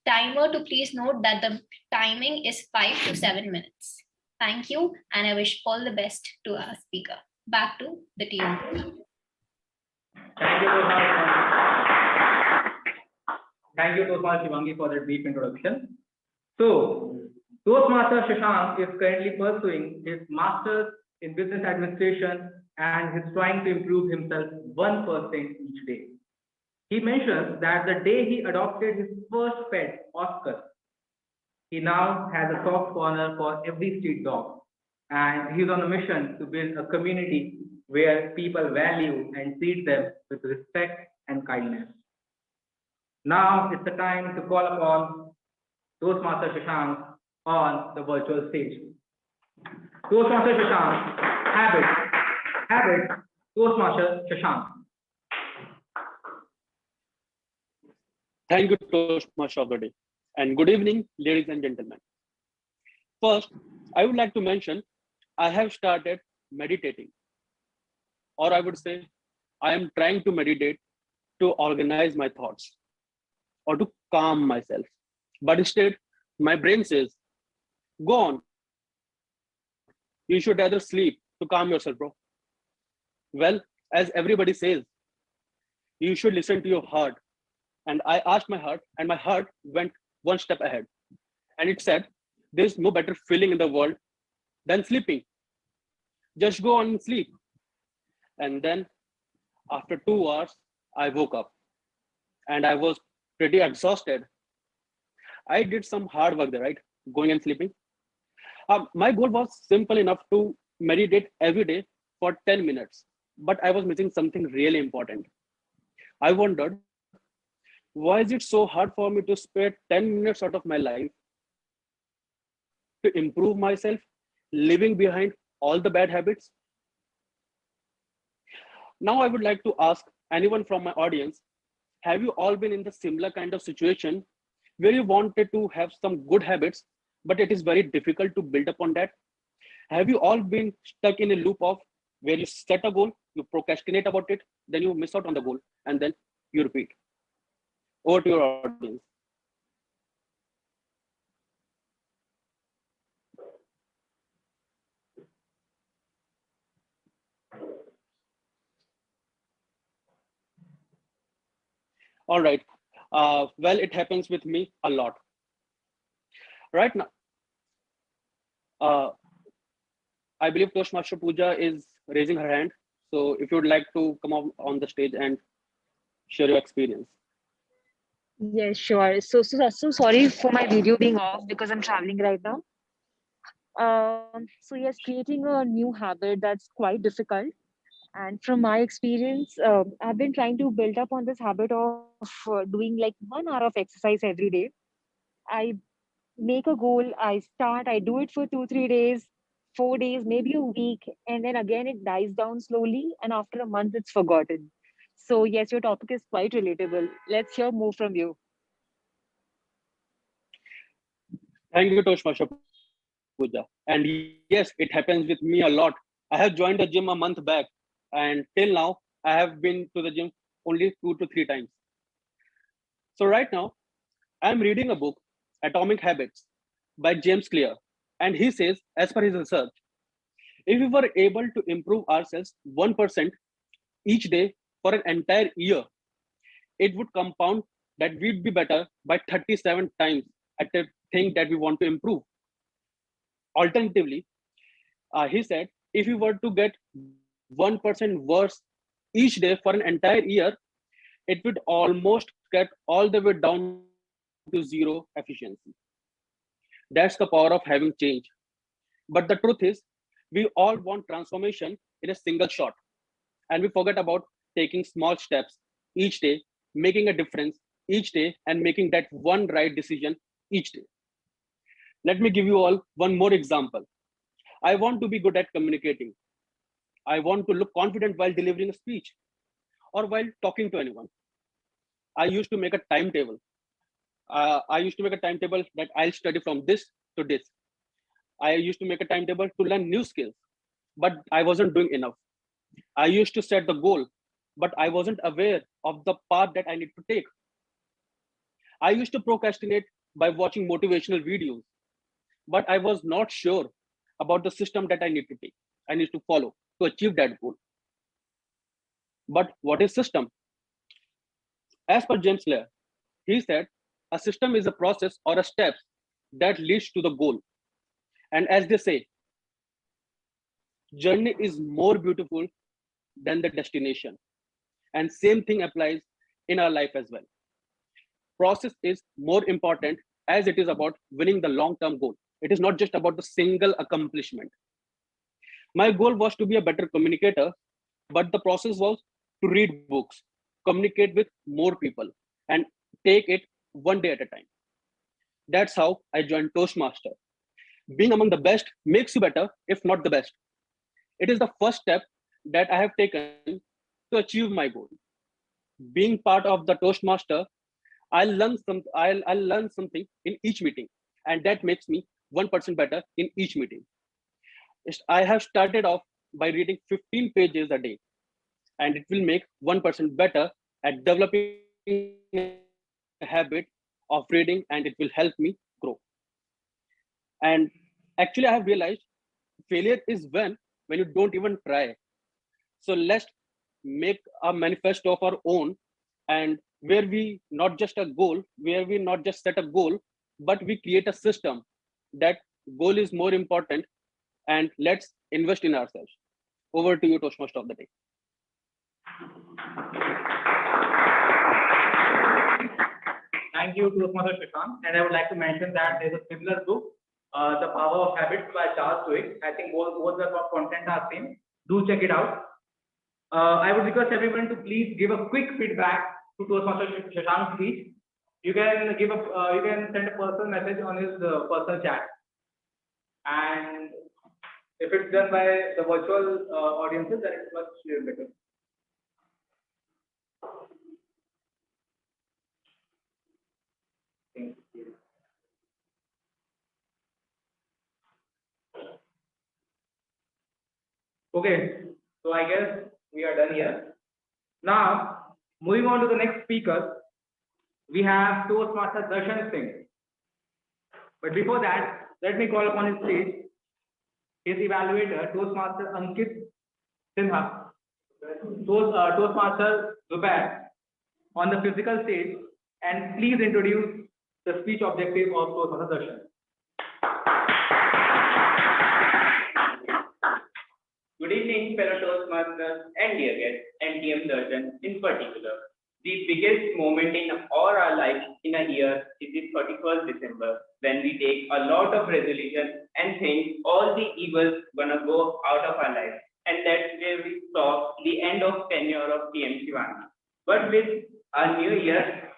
Speaker 10: Timer to please note that the timing is 5 to 7 minutes. Thank you, and I wish all the best to our speaker. Back to the team.
Speaker 7: Thank you, Toastmaster Shivangi, for that brief introduction. So, Toastmaster Shashank is currently pursuing his master's in business administration and he's trying to improve himself 1% each day. He mentions that the day he adopted his first pet, Oscar, he now has a soft corner for every street dog. And he's on a mission to build a community where people value and treat them with respect and kindness. Now it's the time to call upon Toastmaster Shashank on the virtual stage. Toastmaster Shashank, habit, Toastmaster Shashank.
Speaker 14: Thank you, Toastmaster of the day. And good evening, ladies and gentlemen. First, I would like to mention I have started meditating, or I would say I am trying to meditate to organize my thoughts or to calm myself. But instead, my brain says, go on, you should rather sleep to calm yourself, bro. Well, as everybody says, you should listen to your heart. And I asked my heart, and my heart went one step ahead. And it said, there's no better feeling in the world than sleeping. Just go on and sleep. And then after 2 hours, I woke up and I was pretty exhausted. I did some hard work there, right? Going and sleeping. My goal was simple enough to meditate every day for 10 minutes, but I was missing something really important. I wondered, why is it so hard for me to spare 10 minutes out of my life to improve myself, leaving behind all the bad habits? Now, I would like to ask anyone from my audience, have you all been in the similar kind of situation where you wanted to have some good habits, but it is very difficult to build upon that? Have you all been stuck in a loop of where you set a goal, you procrastinate about it, then you miss out on the goal, and then you repeat? Over to your audience. All right. Well, it happens with me a lot. Right now, uh, I believe Toastmaster Pooja is raising her hand. So if you would like to come up on the stage and share your experience.
Speaker 15: Yes, sure. So sorry for my video being off because I'm traveling right now. So yes, creating a new habit, that's quite difficult. And from my experience, I've been trying to build up on this habit of doing like 1 hour of exercise every day. I make a goal, I do it for 2, 3 days, 4 days, maybe a week, and then again it dies down slowly, and after a month it's forgotten. So yes, your topic is quite relatable. Let's hear more from you.
Speaker 14: Thank you, Toastmaster Pooja. And yes, it happens with me a lot. I have joined the gym a month back, and till now, I have been to the gym only 2 to 3 times. So right now, I'm reading a book, Atomic Habits by James Clear. And he says, as per his research, if we were able to improve ourselves 1% each day for an entire year, it would compound that we'd be better by 37 times at the thing that we want to improve. Alternatively, he said, if we were to get 1% worse each day for an entire year, it would almost get all the way down to zero efficiency. That's the power of having change. But the truth is, we all want transformation in a single shot. And we forget about taking small steps each day, making a difference each day, and making that one right decision each day. Let me give you all one more example. I want to be good at communicating. I want to look confident while delivering a speech or while talking to anyone. I used to make a timetable. I used to make a timetable that I'll study from this to this. I used to make a timetable to learn new skills, but I wasn't doing enough. I used to set the goal, but I wasn't aware of the path that I need to take. I used to procrastinate by watching motivational videos, but I was not sure about the system that I need to take. I need to follow to achieve that goal. But what is system? As per James Clear, he said a system is a process or a step that leads to the goal. And as they say, journey is more beautiful than the destination. And same thing applies in our life as well. Process is more important as it is about winning the long-term goal. It is not just about the single accomplishment. My goal was to be a better communicator, but the process was to read books, communicate with more people, and take it one day at a time. That's how I joined Toastmaster. Being among the best makes you better, if not the best. It is the first step that I have taken to achieve my goal. Being part of the Toastmaster, I'll learn something in each meeting, and that makes me 1% better in each meeting. I have started off by reading 15 pages a day, and it will make 1% better at developing a habit of reading, and it will help me grow. And actually, I have realized failure is when you don't even try. So let's make a manifesto of our own, and where we not just a goal, where we not just set a goal, but we create a system that goal is more important, and let's invest in ourselves. Over to you, Toastmaster of the day.
Speaker 7: Thank you, Toastmaster Shashank. And I would like to mention that there's a similar book, The Power of Habits by Charles Duhigg. I think both the content are same. Do check it out. I would request everyone to please give a quick feedback to Toastmaster Shashank's speech. You can you can send a personal message on his personal chat, and if it's done by the virtual audiences, then it's much better. Thank you. Okay, so I guess we are done here. Now, moving on to the next speaker, we have Toastmaster Darshan Singh. But before that, let me call upon his stage his evaluator, Toastmaster Ankit Sinha, Toastmaster Zubair on the physical stage, and please introduce the speech objective of Toastmaster Darshan.
Speaker 16: Good evening, fellow Toastmasters and dear guests, and TM Darshan in particular. The biggest moment in all our lives in a year is the 31st December, when we take a lot of resolution and think all the evils gonna go out of our life. And that's where we saw the end of tenure of TM Shivani. But with our new year,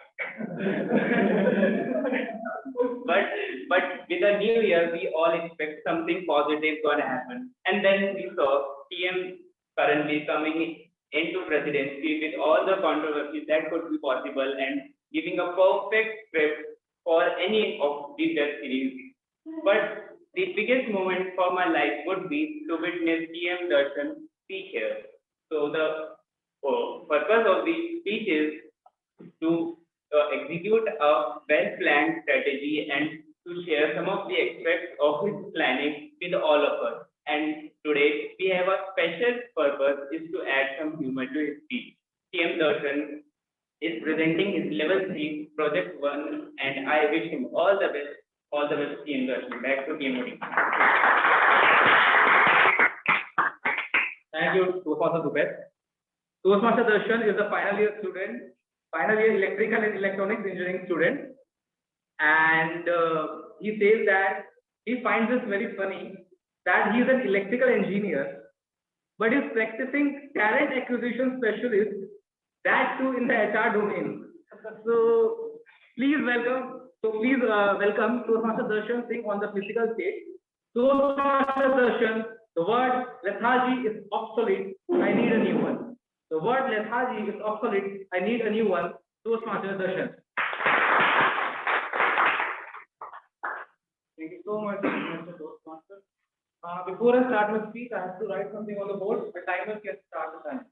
Speaker 16: but with a new year, we all expect something positive gonna happen. And then we saw TM currently coming into presidency with all the controversies that could be possible and giving a perfect script for any of the test series. But the biggest moment for my life would be to witness TM Darshan speak here. So the purpose of the speech is to execute a well-planned strategy and to share some of the aspects of his planning with all of us. And today we have a special purpose is to add some humor to his speech. TM Darshan is presenting his level 3 project 1, and I wish him all the best. All the best, TM Darshan. Back to TM Modi.
Speaker 7: Thank you, Toastmaster Zubair. Toastmaster Darshan is a final year electrical and electronics engineering student, and he says that he finds this very funny that he is an electrical engineer, but is practicing talent acquisition specialist, that too in the HR domain. So please welcome Toastmaster Darshan Singh on the physical stage. Toastmaster Darshan, the word lethargy is obsolete. I need a new one. The word lethargy is obsolete. I need a new one. Toastmaster Darshan. Thank you so much, Mr. Toastmaster. Before I start my speech, I have to write something on the board. The timer can start the time.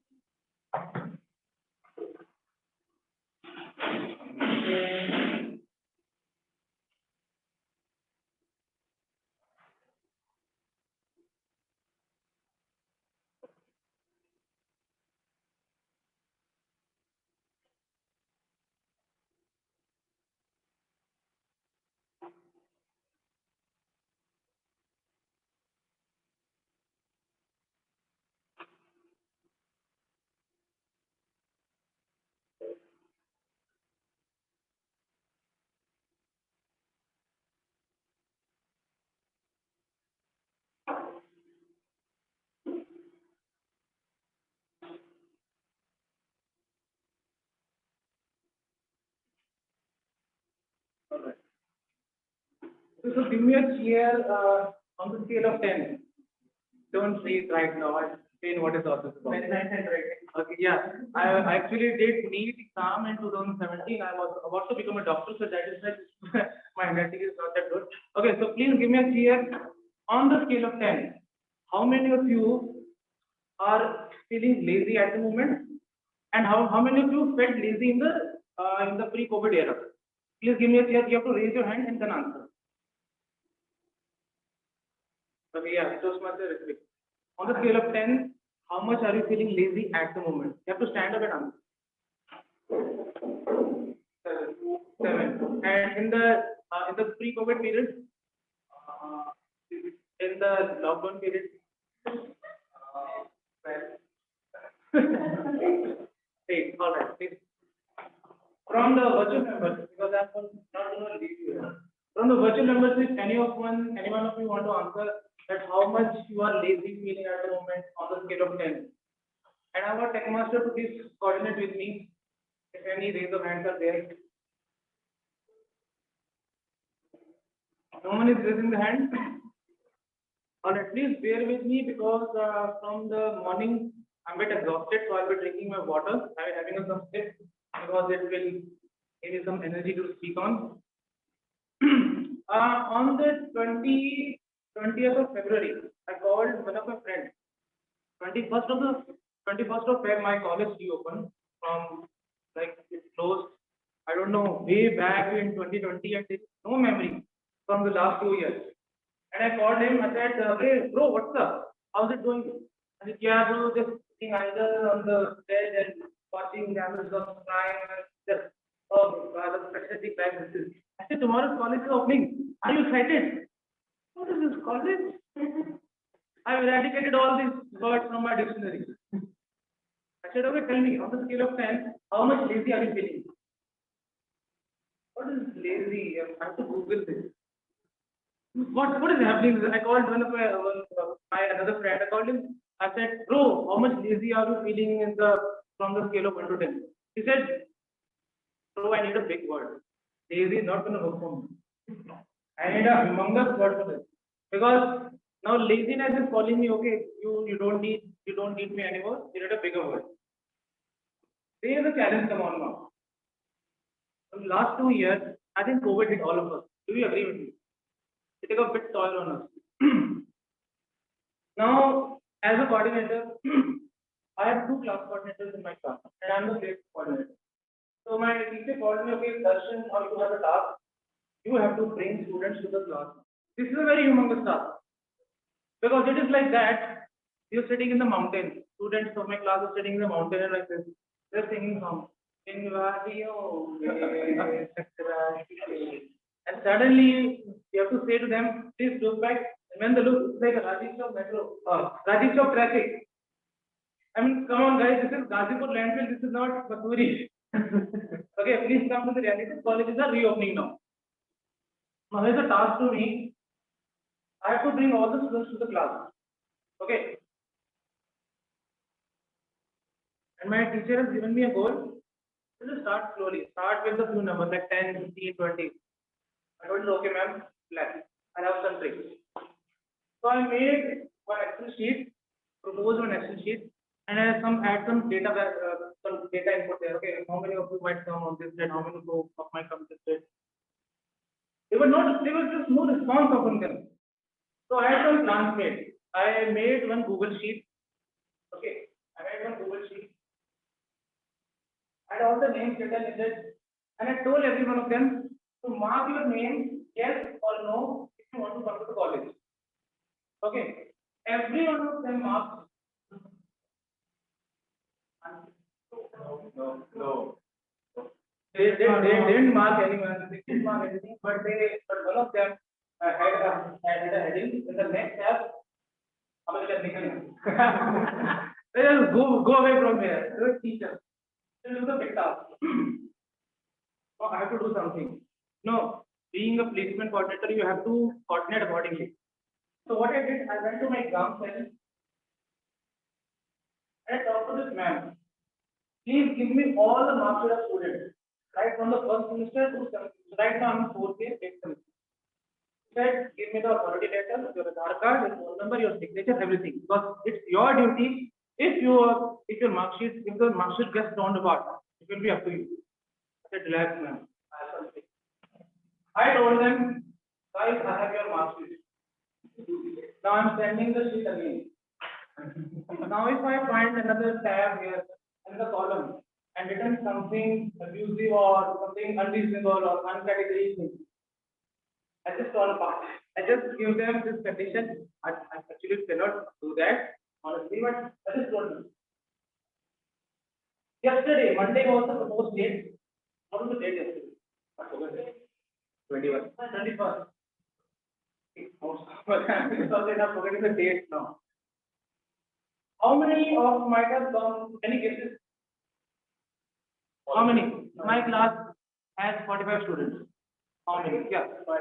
Speaker 7: So give me a cheer on the scale of 10. Don't say it right now. explain what is authors about. Very nice handwriting. Okay, yeah. I actually did NEET exam in 2017. I was about to become a doctor, so that is why my handwriting is not that good. Okay, so please give me a clear, on the scale of 10, how many of you are feeling lazy at the moment? And how many of you felt lazy in the pre-COVID era? Please give me a clear, you have to raise your hand and then answer. Okay, yeah, Toastmasters respect. On the scale of 10, how much are you feeling lazy at the moment? You have to stand up and answer. 7. And in the pre-COVID period, in the lockdown period, 8. All right, please. From the virtual members, because I'm not going to leave you here. From the virtual members, if any one of you want to answer that how much you are lazy feeling at the moment on the scale of 10. And I want Tech Master to please coordinate with me if any raise of hands are there. No one is raising the hand. All right, please bear with me because from the morning I'm a bit exhausted, so I'll be drinking my water. I'm having some sip because it will give me some energy to speak on. On the 20th of February, I called one of my friends. 21st of February, my college reopened from like it closed. I don't know, way back in 2020, and there's no memory from the last 2 years. And I called him. I said, "Hey, bro, what's up? How's it going?" I said, "Yeah, bro, just sitting either on the bed and watching Amazon Prime and just oh, the pathetic life this is." I said, "Tomorrow's college is opening. Are you excited?" "What is this college?" I've eradicated all these words from my dictionary. I said, "Okay, tell me, on the scale of 10, how much lazy are you feeling?" What is lazy? I have to Google this. What is happening? I called one of my another friend. I called him. I said, "Bro, how much lazy are you feeling from the scale of 1 to 10?" He said, "Bro, I need a big word. Lazy is not going to work for me. I need a humongous word for this because now laziness is calling me. Okay, you don't need me anymore. You need a bigger word." There is a challenge come on now. In the last 2 years, I think COVID hit all of us. Do you agree with me? It took a bit toll on us. Now, as a coordinator, I have 2 class coordinators in my class, and I'm the grade coordinator. So my teacher called me, "Okay, Darshan, or you have a task. You have to bring students to the class." This is a very humongous task because it is like that. You're sitting in the mountains. Students of my class are sitting in the mountain and like this. They're singing songs. And suddenly you have to say to them, "Please look back." And when they look, it's like a Rajiv Chowk metro, Rajiv Chowk traffic. I mean, come on, guys, this is Gazipur landfill. This is not Masuri. Okay, please come to the reality. Colleges are reopening now. Now, here's a task to me. I have to bring all the students to the class. Okay. And my teacher has given me a goal. Just start slowly. Start with the few numbers like 10, 15, 20. I told her, "Okay, ma'am, plan. I have some tricks." So I made one Excel sheet, proposed one Excel sheet, and I add some data input there. Okay, how many of you might come on this date? How many of might come this date? There was just no response from them. So I had some plans made. I made one Google sheet. Okay, I made one Google sheet. I had all the names written in it, and I told every one of them to mark your name, yes or no, if you want to come to the college. Okay, every one of them marked. No. They didn't mark anyone. They didn't mark anything, but one of them had a heading in the next tab. Just go away from here. You're a teacher. Do the big task. Oh, I have to do something. No, being a placement coordinator, you have to coordinate accordingly. So what I did, I went to my exam cell and I talked to this man. Please give me all the marks of students, right from the first semester to right now I'm in 4th year, 8th semester. said, give me the authority letter, your Aadhaar card, your phone number, your signature, everything. Because it's your duty. If your mark sheet gets torn apart, it will be up to you. I said, relax, ma'am. I told them, guys, I have your mark sheet. Now I'm sending the sheet again. Now if I find another tab here, another column, and written something abusive or something unreasonable or uncategorized thing, I just torn apart. I just give them this condition. I actually cannot do that, honestly, but I just told them. Yesterday, Monday was the proposed date. What was the date yesterday? I forgot it. 21. 21st. I'm forgetting the date now. How many of might have come? Any guesses? How many? My class has 45 students. How many? Yeah, 5.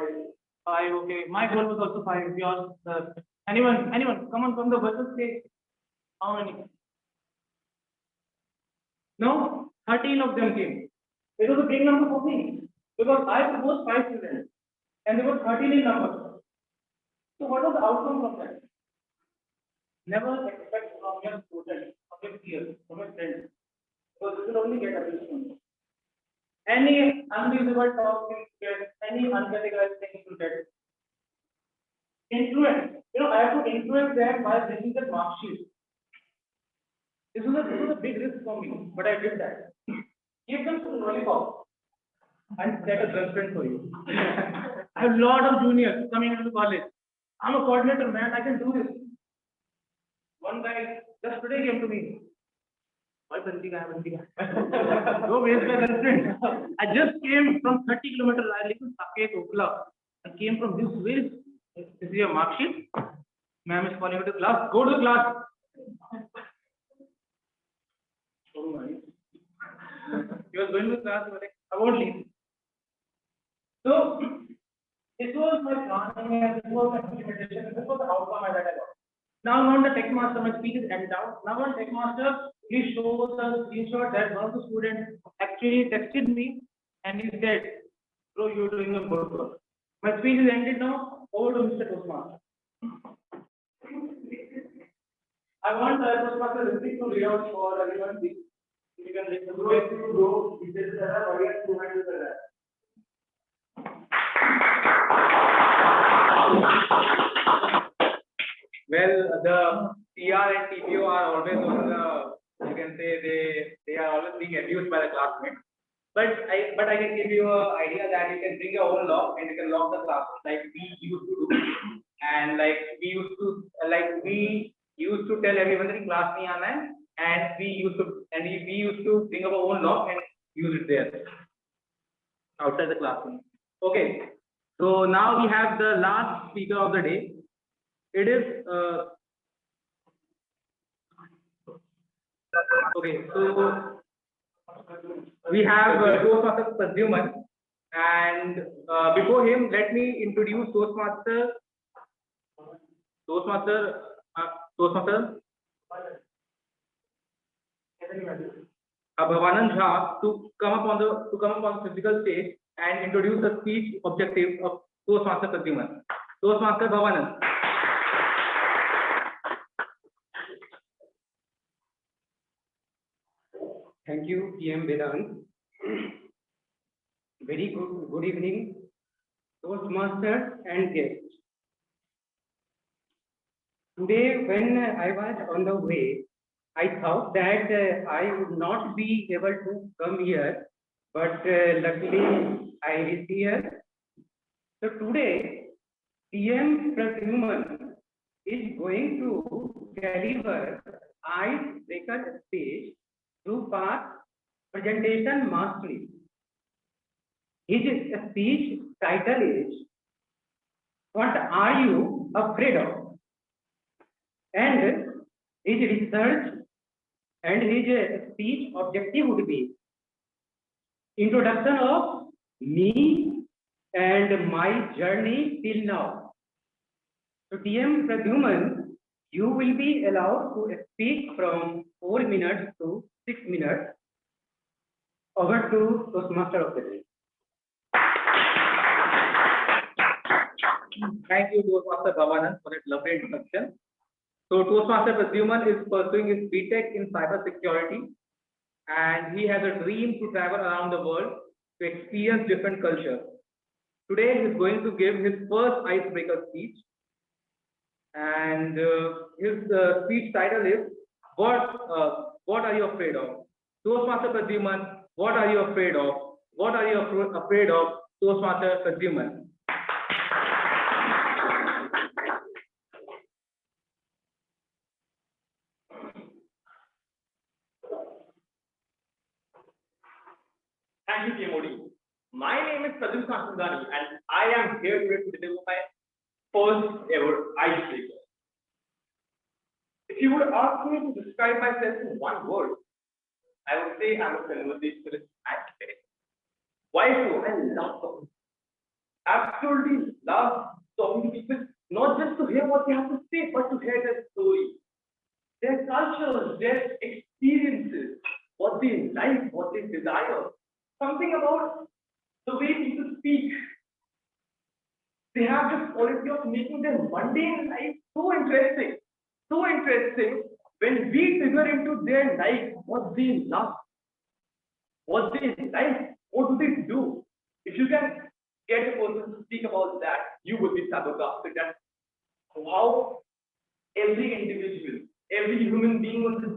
Speaker 7: Okay. My goal was also 5. Yours, anyone? Come on from the versus stage. How many? No, 13 of them came. It was a big number for me because I proposed 5 students and there were 13 in number. So what was the outcome from that? Never expect from your student, from your peers, from your friends, because you will only get appreciation. Any unreasonable talk you get, any uncategorized thing you get. Influence. I have to influence them by bringing the mark sheet. This was a big risk for me, but I did that. Give them some lollipop and set a girlfriend for you. I have a lot of juniors coming into college. I'm a coordinator, man. I can do this. One guy just today came to me. Go waste my girlfriend. I just came from 30 kilometers. I live in Saket, Okla. I came from this way. This is your mark sheet. Ma'am is calling you to class. Go to the class. Oh my. He was going to class, but I won't leave. So, this was my planning and this was my implementation. This was the outcome that I got. Now on the tech master, my speech is ended out. Now on tech master, he shows a screenshot that one of the students actually texted me and he said, bro, you're doing a good work. My speech is ended now. Over to Mr. Toastmaster. I want Toastmaster receipt to read out for everyone. You can read the way to go. This is a audience to handle that. Well, the PR and TPO are always on the, you can say they are always being abused by the classmates. But I can give you an idea that you can bring your own lock and you can lock the class like we used to do. And like we used to tell everyone that class nahi aana hai, and we used to bring our own lock and use it there outside the classroom. Okay. So now we have the last speaker of the day. It is okay. So we have Toastmaster Pradyuman, and before him, let me introduce Toastmaster Bhavanand Jha to come up on the physical stage and introduce the speech objective of Toastmaster Pradyuman. Toastmaster Bhavanand.
Speaker 17: Thank you, PM Vedant. Very good evening, Toastmasters and guests. Today, when I was on the way, I thought that I would not be able to come here, but luckily I is here. So today, PM Pradyuman is going to deliver icebreaker speech to pass presentation mastery. His speech title is "What Are You Afraid of?" And his research and his speech objective would be introduction of me and my journey till now. So TM Pradyuman, you will be allowed to speak from 4 minutes to 6 minutes. Over to Toastmaster of the day.
Speaker 7: Thank you, Toastmaster Bhavanand, for that lovely introduction. So Toastmaster Pradyuman is pursuing his BTech in cybersecurity, and he has a dream to travel around the world to experience different cultures. Today, he is going to give his first icebreaker speech, and his speech title is "What are you afraid of?" Toastmaster Pradyuman, what are you afraid of? What are you afraid of, Toastmaster Pradyuman?
Speaker 18: Thank you, TMOD. My name is Pradyuman Sandani, and I am here today to deliver my first ever icebreaker. If you would ask me to describe myself in one word, I would say I'm a conversationalist at today. Why so? I love talking. Absolutely love talking to people, not just to hear what they have to say, but to hear their stories, their cultures, their experiences, what they like, what they desire. Something about the way people speak. They have this quality of making their mundane life so interesting. So interesting when we figure into their life, what they love, what they like, what do they do. If you can get a person to speak about that, you would be flabbergasted at how every individual, every human being on this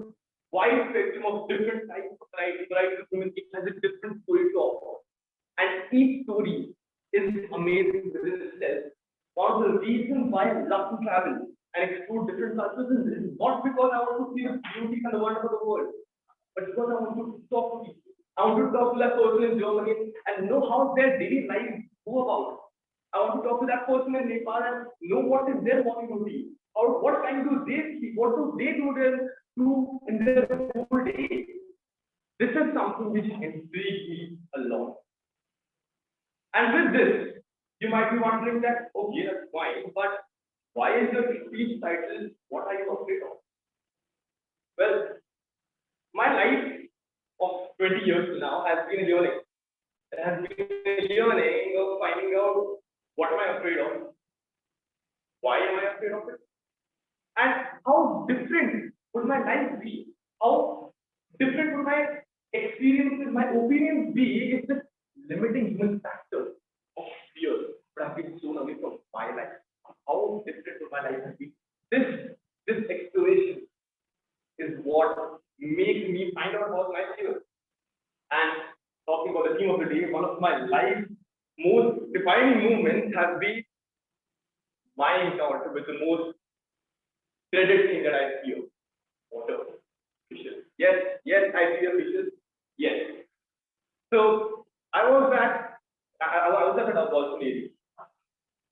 Speaker 18: wide spectrum of different types of variety of human beings has a different story to offer. And each story is amazing within itself. One of the reasons why I love to travel and explore different cultures is not because I want to see the beauty and the wonder of the world, but because I want to talk to people. I want to talk to that person in Germany and know how their daily lives go about. I want to talk to that person in Nepal and know what is their morning routine. Or what time do they sleep? What do they do in their whole day? This is something which intrigues me a lot. And with this, you might be wondering that, okay, that's fine, but why is the speech title, "What are you afraid of?" Well, my life of 20 years now has been a learning. It has been a learning of finding out what am I afraid of, why am I afraid of it, and how different would my life be? How different would my experiences, my opinions be if this limiting human factor of fear would have been thrown away from my life? How different would my life have been? This exploration is what makes me find out about my fear. And talking about the theme of the day, one of my life's most defining moments has been my encounter with the most dreaded thing that I fear: water, fishes. Yes, I fear fishes. Yes. So I was at a dolphin area.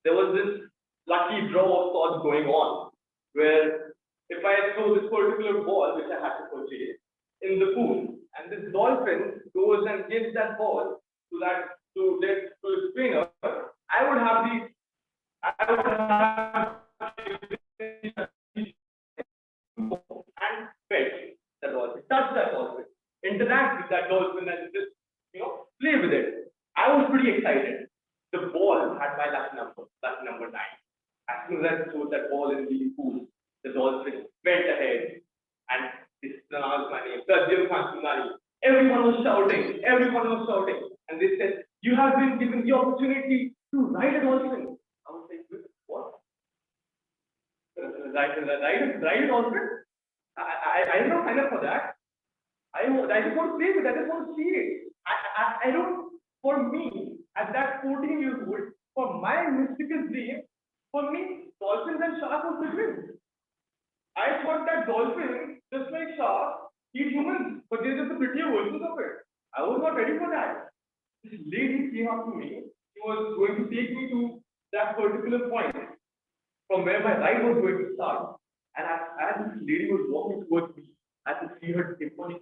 Speaker 18: There was this lucky draw of sorts going on, where if I throw this particular ball, which I had to purchase, in the pool, and this dolphin goes and gives that ball to the trainer, I would have and pet that dolphin, touch that dolphin, interact with that dolphin, and just play with it. I was pretty excited. The ball had my lucky number 9. As soon as I threw that ball in the pool, the dolphin went ahead and pronounced my name, Pradyuman Sandani. Everyone was shouting, and they said, "You have been given the opportunity to ride a dolphin." I was like, "What? Ride a dolphin? I did not sign up for that. I just want to play with it. I just want to see it. I don't, for me, at that 14 years old, for my mystical dream, for me, dolphins and sharks were different. I thought that dolphins, just like sharks, eat humans, but they're just a prettier versions of it. I was not ready for that. This lady came up to me. She was going to take me to that particular point from where my ride was going to start. And as this lady was walking towards me, I could see her demonic.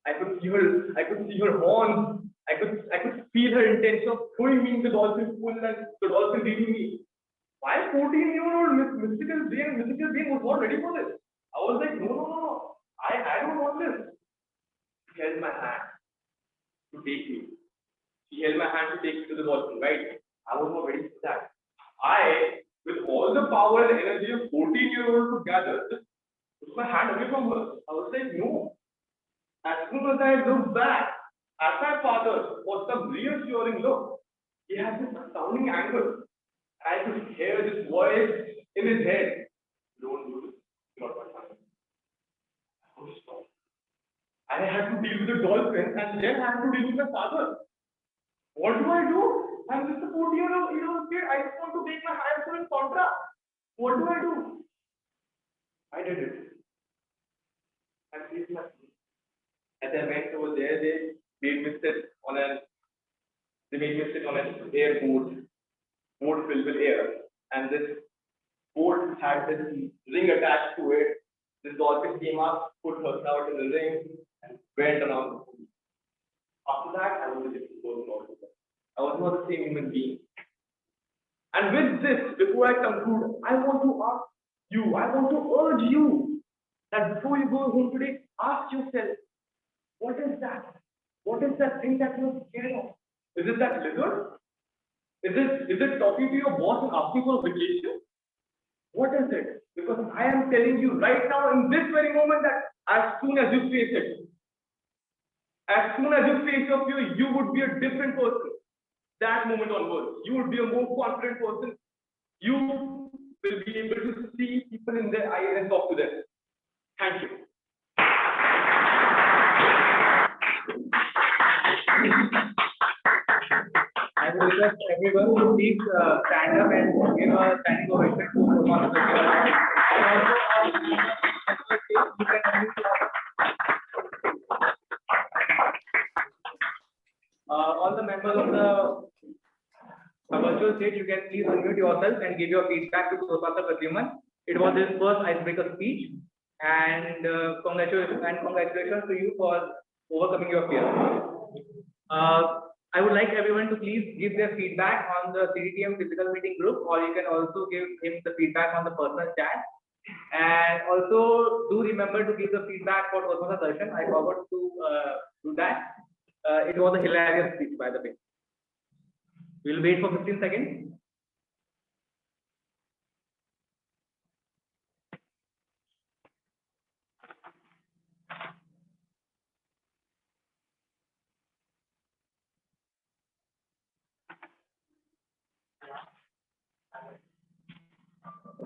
Speaker 18: I could see her horns. I could feel her intention of throwing me in the dolphin pool and the dolphin leading me. My 14-year-old mystical brain was not ready for this. I was like, no. I don't want this. She held my hand to take me. She held my hand to take me to the dolphin, right? I was not ready for that. I the power and energy of 14-year-old to gather, just took my hand away from her. I was like, no. As soon as I looked back at my father was some reassuring look. He had this astounding angle. I could hear this voice in his head. Don't do this. Not my son. Oh, stop. And I had to deal with the dolphin and then I had to deal with my father. What do? I'm just a 14-year-old kid. I just want to make my high school in contra. What do? I did it. I faced my feet. As I went over there, they made me sit on an board filled with air, and this board had this ring attached to it. This dolphin came up, put her snout in the ring, and went around the pool. After that, I was a different person altogether. I was not the same human being. And with this, before I conclude, I want to ask you, I want to urge you that before you go home today, ask yourself, what is that? What is that thing that you're scared of? Is it that lizard? Is it talking to your boss and asking for a vacation? What is it? Because I am telling you right now in this very moment that as soon as you face it, as soon as you face your fear, you would be a different person. That moment onwards, you would be a more confident person. You will be able to see people in their eyes and talk to them. Thank you.
Speaker 7: I would request everyone to please stand up and give a standing ovation to Toastmasters. All the members of the virtual stage, you can please unmute yourself and give your feedback to Toastmaster Pradyuman. It was his first icebreaker speech, and congratulations to you for overcoming your fear. I would like everyone to please give their feedback on the CDTM physical meeting group, or you can also give him the feedback on the personal chat. And also do remember to give the feedback for Toastmaster Darshan. I forgot to do that. It was a hilarious speech, by the way. We'll wait for 15 seconds.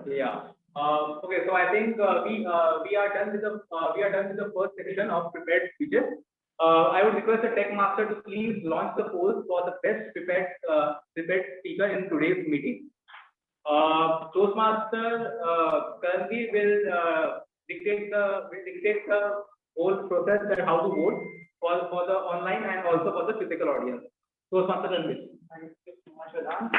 Speaker 7: Yeah. Okay. So I think we are done with the first section of prepared speeches. I would request the tech master to please launch the polls for the best prepared speaker in today's meeting. Toastmaster currently will dictate the whole process and how to vote for the online and also for the physical audience. Toastmaster Karnveer. Thank you so much, Vedant.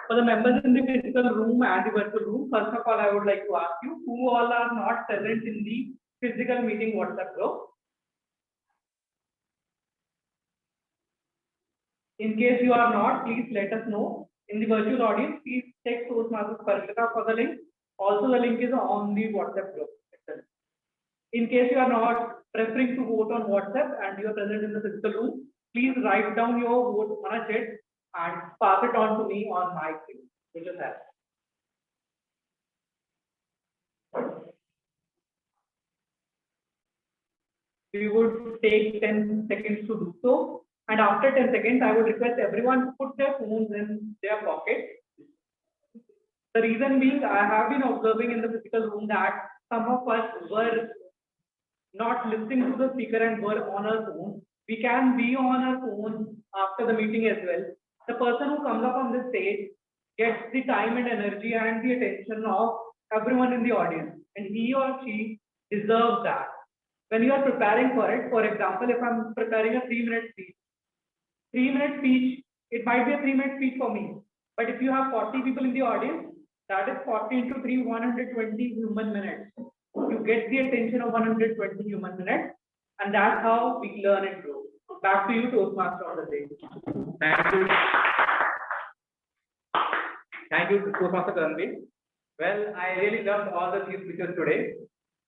Speaker 7: For the members in the physical room and the virtual room, first of all, I would like to ask you who all are not present in the physical meeting WhatsApp group. In case you are not, please let us know. In the virtual audience, please check Toastmasters Parikshita for the link. Also, the link is on the WhatsApp group. In case you are not preferring to vote on WhatsApp and you are present in the physical room, please write down your vote on a chat and pass it on to me on my screen, which is that. We would take 10 seconds to do so. And after 10 seconds, I would request everyone to put their phones in their pocket. The reason being, I have been observing in the physical room that some of us were not listening to the speaker and were on our phone. We can be on our phone after the meeting as well. The person who comes up on the stage gets the time and energy and the attention of everyone in the audience, and he or she deserves that. When you are preparing for it, for example, if I'm preparing a 3-minute speech, it might be a 3-minute speech for me. But if you have 40 people in the audience, that is 40 into 3, 120 human minutes. You get the attention of 120 human minutes, and that's how we learn and grow. Back to you, Toastmaster, on the stage. Thank you. Thank you, Toastmaster Karnveer. Well, I really loved all the 3 speeches today,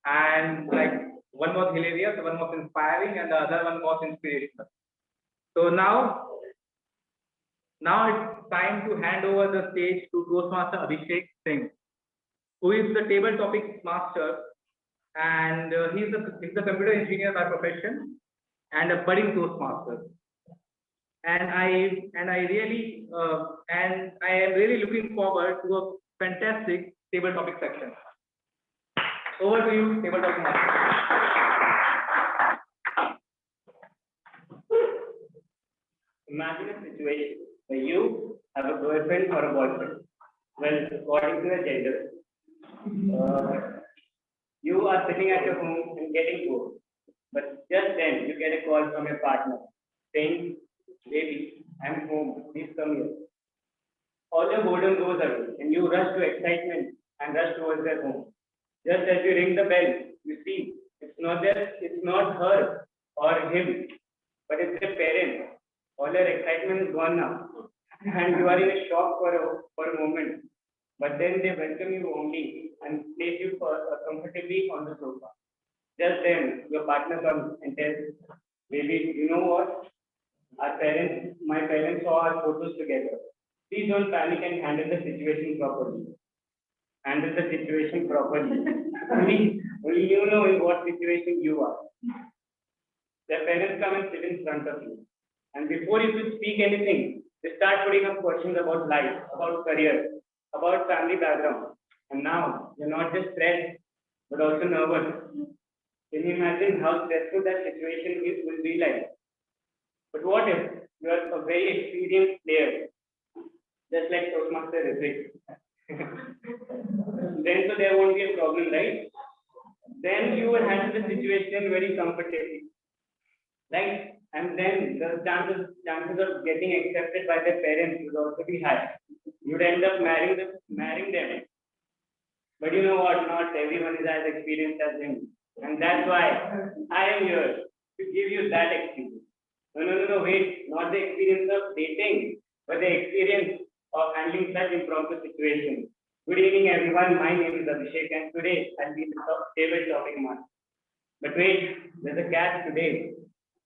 Speaker 7: and like one was hilarious, one was inspiring, and the other one was inspirational. So now Now it's time to hand over the stage to Toastmaster Abhishek Singh, who is the table topics master, and he's a computer engineer by profession and a budding Toastmaster. And I am really looking forward to a fantastic table topic section. Over to you, table topic master.
Speaker 16: Imagine a situation where you have a girlfriend or a boyfriend. Well, according to the gender, you are sitting at your home and getting bored. But just then, you get a call from your partner saying, "Baby, I'm home. Please come here." All your boredom goes away, and you rush to excitement and rush towards their home. Just as you ring the bell, you see it's not her or him, but it's their parent. All your excitement is gone now, and you are in a shock for a moment. But then they welcome you warmly and place you comfortably on the sofa. Just then, your partner comes and tells, "Baby, you know what? My parents saw our photos together. Please don't panic and handle the situation properly." Handle the situation properly. only you know in what situation you are. Their parents come and sit in front of you. And before you could speak anything, they start putting up questions about life, about career, about family background. And now you're not just stressed, but also nervous. Can you imagine how stressful that situation will be like? But what if you are a very experienced player, just like Toastmaster Ritwik? Then so there won't be a problem, right? Then you will handle the situation very comfortably, right? And then the chances of getting accepted by their parents would also be high. You'd end up marrying them. But you know what? Not everyone is as experienced as him. And that's why I am here to give you that experience. No, wait. Not the experience of dating, but the experience of handling such impromptu situations. Good evening, everyone. My name is Abhishek, and today I'll be the table topic master. But wait, there's a catch today.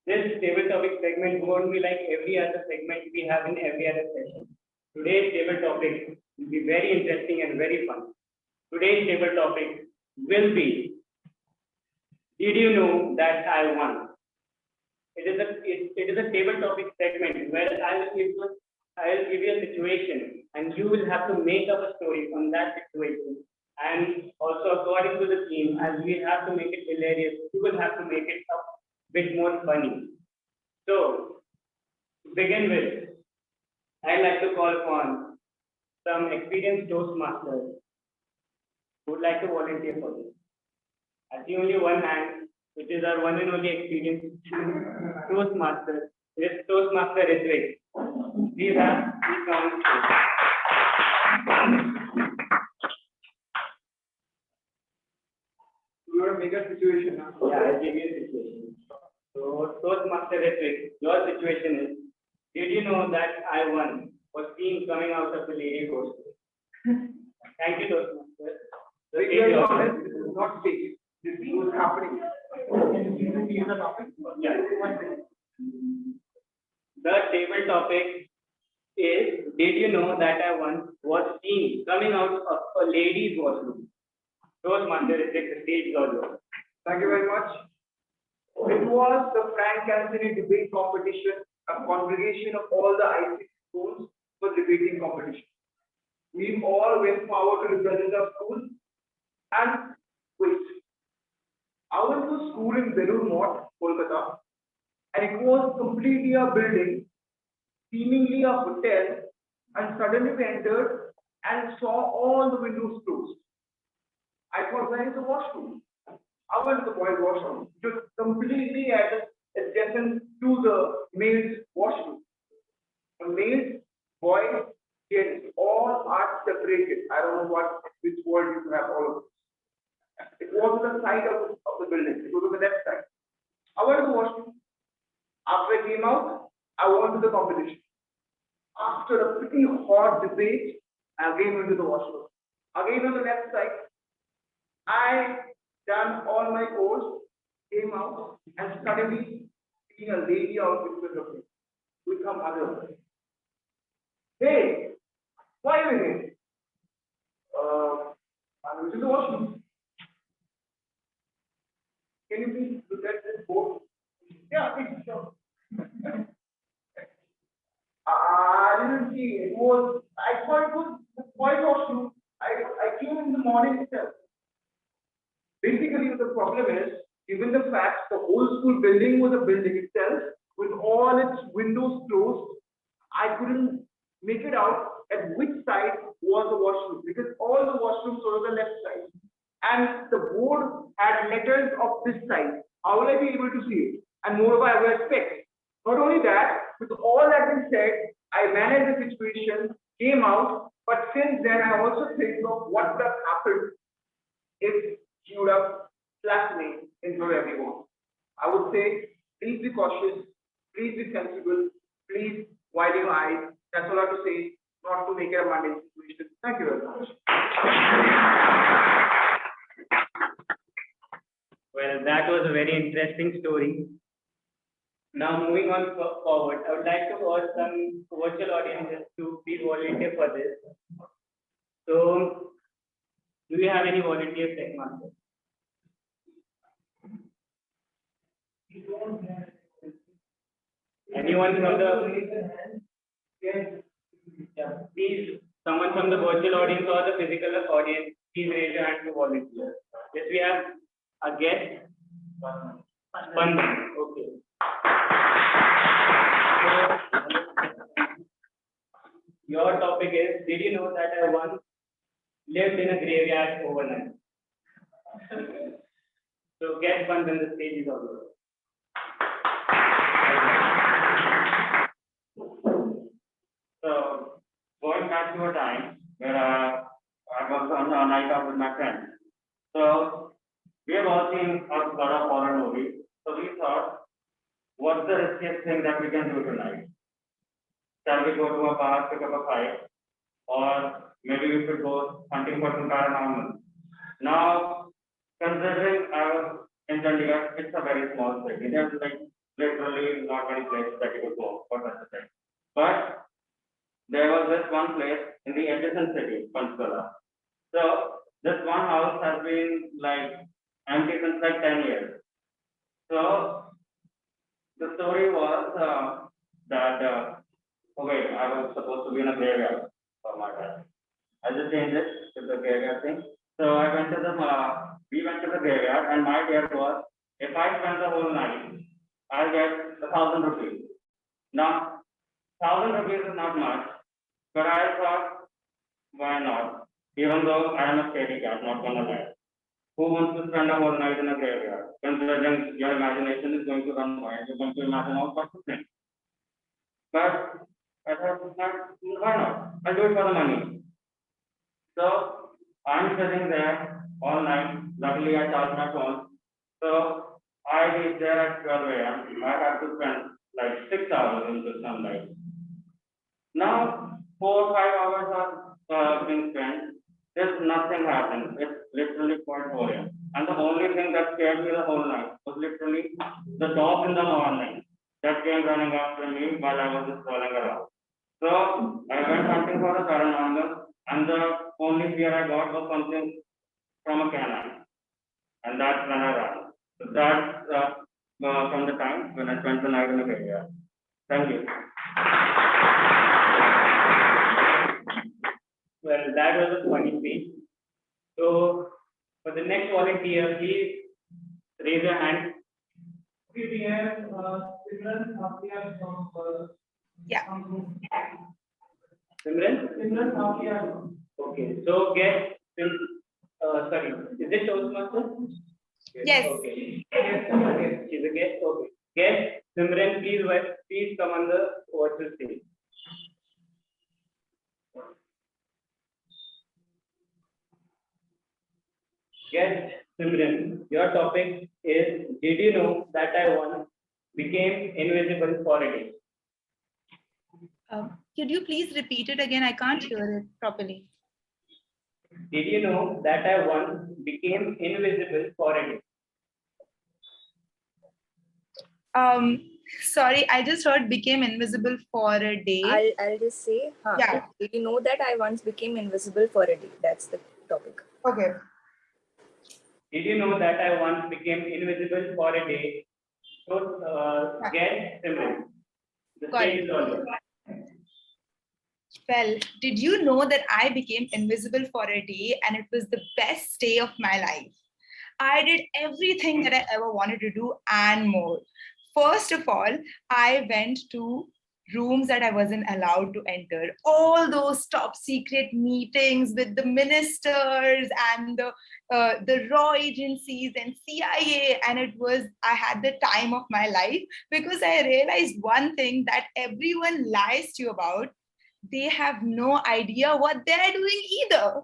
Speaker 16: This table topic segment won't be like every other segment we have in every other session. Today's table topic will be very interesting and very fun. Today's table topic will be, did you know that I won? It is a table topic segment where I will give you a situation and you will have to make up a story on that situation. And also according to the theme, as we have to make it hilarious, you will have to make it a bit more funny. So, to begin with, I'd like to call upon some experienced Toastmasters who would like to volunteer for this. I see only one hand, which is our one and only experienced Toastmaster. It is Toastmaster Ritwik. Please have please come on stage.
Speaker 11: You are a bigger situation now.
Speaker 16: Yeah, I'll give you a situation. So, Toastmaster Ritwik, your situation is, did you know that I won for steam coming out of the lady ghost? Thank you, Toastmaster.
Speaker 11: So it is not stage. This is happening.
Speaker 16: Yeah. The table topic is, did you know that I won was steam coming out of a lady's washroom? Toastmaster Ritwik, the stage is all yours.
Speaker 11: Thank you very much. It was the Frank Anthony debate competition, a congregation of all the IC schools for debating competition. We all went forward to represent our school and wait. I went to school in Belur Mott, Kolkata, and it was completely a building, seemingly a hotel, and suddenly we entered and saw all the windows closed. I thought, where is the washroom? I went to the boys' washroom, just completely adjacent to the male's washroom. The male's, boys, kids, all are separated. I don't know which word you have all of this. It was on the side of the building. It was on the left side. I went to the washroom. After I came out, I went to the competition. After a pretty hot debate, I again went to the washroom. Again on the left side, I done all my course, came out, and suddenly seeing a lady out with her mother.
Speaker 18: Hey, why are you here? I'm using the washroom. Can you please look at this board? Yeah, please, sure. I didn't see it. I thought it was the boys' washroom. I came in the morning itself. Basically, the problem is, given the fact the whole school building was a building itself, with all its windows closed, I couldn't make it out at which side was the washroom, because all the washrooms were on the left side. And the board had letters of this size. How will I be able to see it? And moreover, I wear specs. Not only that, with all that being said, I managed the situation, came out, but since then I also think of what would have happened if you would have slapped me in front of everyone. I would say, please be cautious, please be sensible, please widen your eyes. That's all I have to say, not to make it a mundane situation. Thank you very much.
Speaker 16: Well, that was a very interesting story. Now, moving on forward, I would like to ask some virtual audiences to please volunteer for this. So, do you have any volunteers, Toastmasters? Anyone from the please, someone from the virtual audience or the physical audience, please raise your hand to volunteer. Yes, we have a guest. Spandan. Okay. Your topic is, did you know that I once lived in a graveyard overnight? So guest Spandan, the stage is all yours.
Speaker 3: So, going back to a time where I was on a night out with my friends. So, we have all seen a lot of horror movies. So, we thought, what's the riskiest thing that we can do tonight? Shall we go to a bar, pick up a fight? Or maybe we should go hunting for some paranormal? Now, considering I was in Chandigarh, it's a very small city. There's like literally not many places that you could go for such a thing. But there was this one place in the adjacent city, Panchkula. So this one house has been like empty since like 10 years. So the story was that okay, I was supposed to be in a graveyard for my dad. I just changed it to the graveyard thing. So I went to we went to the graveyard, and my idea was, if I spend the whole night, I'll get 1,000 rupees. Now, 1,000 rupees is not much, but I thought, why not? Even though I am a scaredy cat, not gonna lie. Who wants to spend a whole night in a graveyard? Considering your imagination is going to run wild, you're going to imagine all sorts of things. But I thought, why not? I'll do it for the money. So I'm sitting there all night. Luckily, I charged my phone. So I reached there at 12 a.m. I have to spend like 6 hours in the sunlight. Now, 4 or 5 hours are being spent. There's nothing happened. It's literally quite boring. And the only thing that scared me the whole night was literally the dog in the morning that came running after me while I was just rolling around. So I went hunting for the paranormal, and the only fear I got was something from a canine. And that's when I ran. So that's from the time when I spent the night in the graveyard. Thank you.
Speaker 16: Well, that was a funny speech. So, for the next volunteer, please raise your hand.
Speaker 2: We have Simran from
Speaker 16: Simran? Okay, so guest, sorry, is it Toastmaster?
Speaker 19: Yes.
Speaker 16: Okay. She's a guest, okay. Guest, Simran, please come on the virtual stage. Guest, Simran, your topic is, did you know that I once became invisible for a day?
Speaker 19: Could you please repeat it again? I can't hear it properly.
Speaker 16: Did you know that I once became invisible for a day?
Speaker 19: Sorry, I just heard became invisible for a day.
Speaker 20: I'll just say,
Speaker 19: Yeah.
Speaker 20: did you know that I once became invisible for a day? That's the topic.
Speaker 19: Okay.
Speaker 16: Did you know that I once became invisible for a day? So, get Simran. The
Speaker 19: Got
Speaker 16: stage
Speaker 19: it.
Speaker 16: is all yours.
Speaker 19: Well, did you know that I became invisible for a day and it was the best day of my life? I did everything that I ever wanted to do and more. First of all, I went to rooms that I wasn't allowed to enter. All those top secret meetings with the ministers and the raw agencies and CIA, and I had the time of my life because I realized one thing that everyone lies to you about. They have no idea what they're doing either.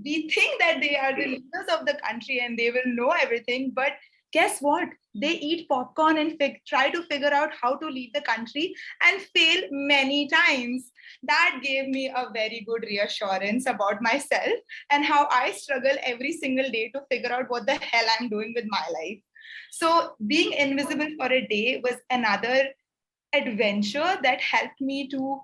Speaker 19: We think that they are the leaders of the country and they will know everything, but guess what? They eat popcorn and try to figure out how to lead the country and fail many times. That gave me a very good reassurance about myself and how I struggle every single day to figure out what the hell I'm doing with my life. So being invisible for a day was another adventure that helped me to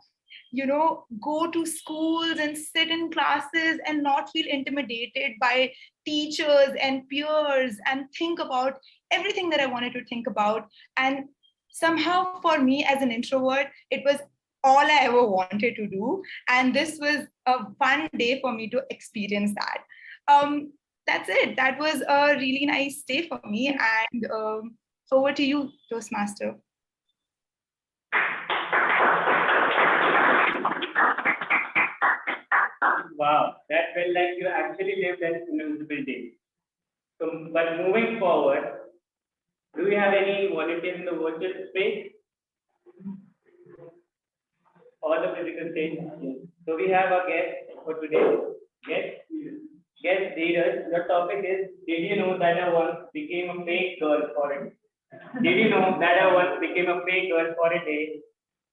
Speaker 19: go to schools and sit in classes and not feel intimidated by teachers and peers and think about everything that I wanted to think about. And somehow for me as an introvert, it was all I ever wanted to do. And this was a fun day for me to experience that. That's it. That was a really nice day for me. And over to you, Toastmaster.
Speaker 16: Wow, that felt like you actually lived an invisible day. So, but moving forward, do we have any volunteers in the virtual space? Or the physical stage? Yes. So we have a guest for today. Guest leaders, the topic is, did you know that I once became a fake girl for a day? Did you know that I once became a fake girl for a day?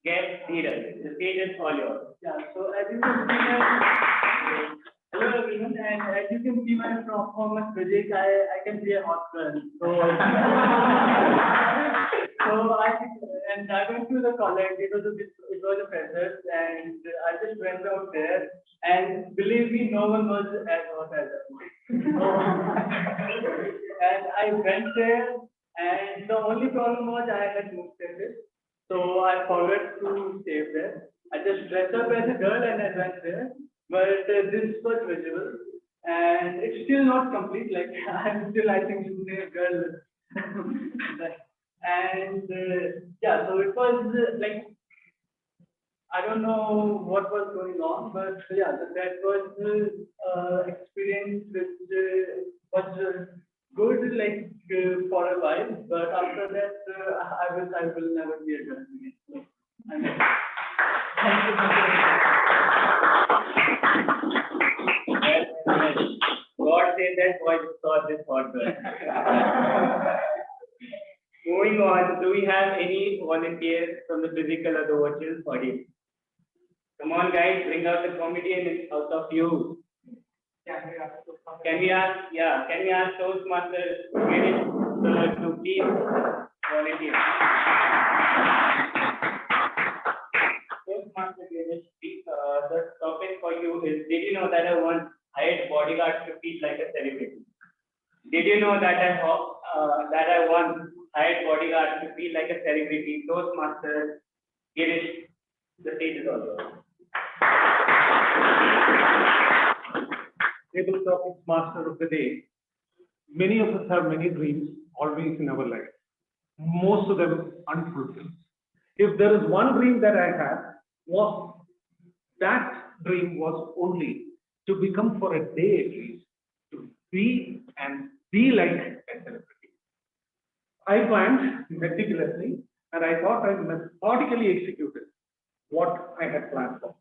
Speaker 16: Guest leaders, the stage is all yours.
Speaker 11: Yeah, so as you can see, hello everyone, and as you can see my performance project, I can be a hot girl. So I went to the college. It was a freshers, and I just went out there, and believe me, no one was as hot as I. And I went there, and the only problem was I had moved there. So I forgot to save there. I just dressed up as a girl and I went there. But this was visible. And it's still not complete. Like, I'm still, I think, a girl. And yeah, so it was like, I don't know what was going on, but yeah, that was experience which was good, like for a while, but after that, I will never be a girl again. Thank you.
Speaker 16: God said that boy saw this hot girl. Moving on, do we have any volunteers from the physical or the virtual audience? Come on, guys, bring out the comedian out of you. Can we ask Toastmasters to please volunteer? Toastmaster Ganesh, please, the topic for you is, did you know that I once hired bodyguards to feel like a celebrity? Did you know that I once hired bodyguards to feel like a celebrity? Toastmaster Ganesh, the stage is all yours.
Speaker 21: Table topics master of the day. Many of us have many dreams always in our life. Most of them unfulfilled. If there is one dream that I had, that dream was only to become for a day at least, to be like a celebrity. I planned meticulously and I thought I methodically executed what I had planned for.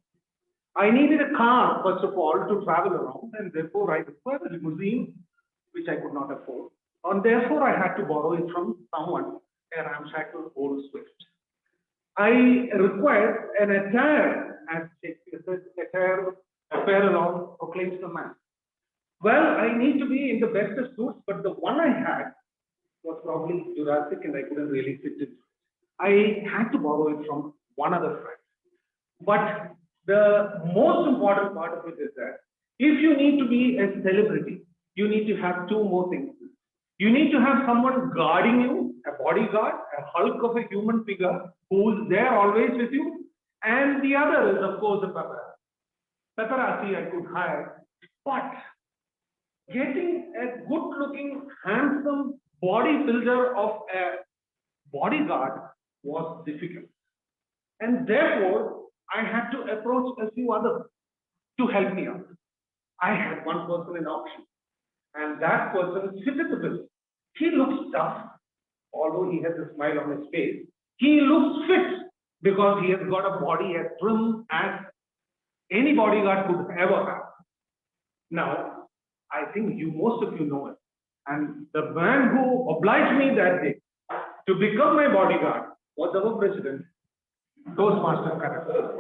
Speaker 21: I needed a car, first of all, to travel around, and therefore I required a limousine, which I could not afford. And therefore I had to borrow it from someone, a ramshackle old Swift. I required an attire, as Shakespeare says, attire alone proclaims the man. Well, I need to be in the best of suits, but the one I had was probably Jurassic and I couldn't really fit it. I had to borrow it from one other friend. But the most important part of it is that if you need to be a celebrity, you need to have two more things. You need to have someone guarding you, a bodyguard, a hulk of a human figure who's there always with you. And the other is, of course, the paparazzi I could hire. But getting a good-looking, handsome bodybuilder of a bodyguard was difficult. And therefore, I had to approach a few others to help me out. I had one person in auction, and that person fitted the bill. He looks tough, although he has a smile on his face. He looks fit because he has got a body as trim as any bodyguard could ever have. Now, I think most of you know it. And the man who obliged me that day to become my bodyguard was our president, Toastmasters International.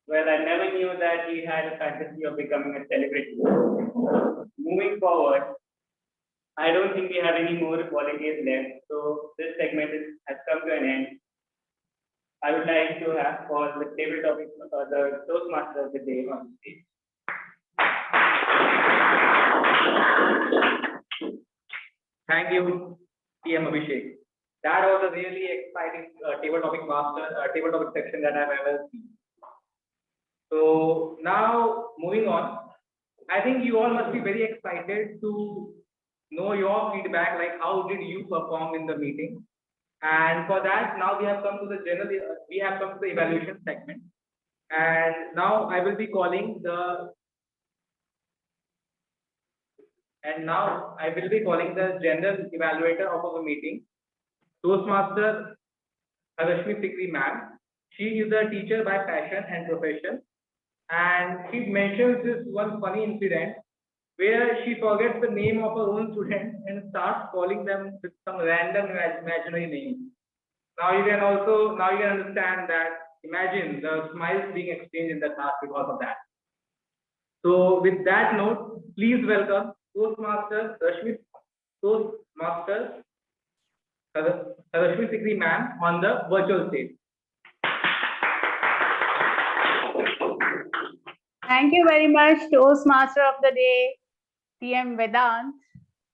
Speaker 16: Well, I never knew that he had a fantasy of becoming a celebrity. Moving forward, I don't think we have any more volunteers left, so this segment has come to an end. I would like to have called the table topic, the Toastmaster of the day on stage.
Speaker 7: Thank you, PM Abhishek. That was a really exciting table topic section that I've ever seen. So now moving on, I think you all must be very excited to know your feedback, like how did you perform in the meeting? And for that, now we have come to the evaluation segment. And now I will be calling the general evaluator of our meeting, Toastmaster Rashmi Sikri ma'am. She is a teacher by passion and profession. And she mentions this one funny incident where she forgets the name of her own students and starts calling them with some random imaginary name. Now you can understand that, imagine the smiles being exchanged in the class because of that. So with that note, please welcome Toastmaster Rashmi Sikri ma'am on the virtual stage.
Speaker 1: Thank you very much, Toastmaster of the Day, TM Vedant,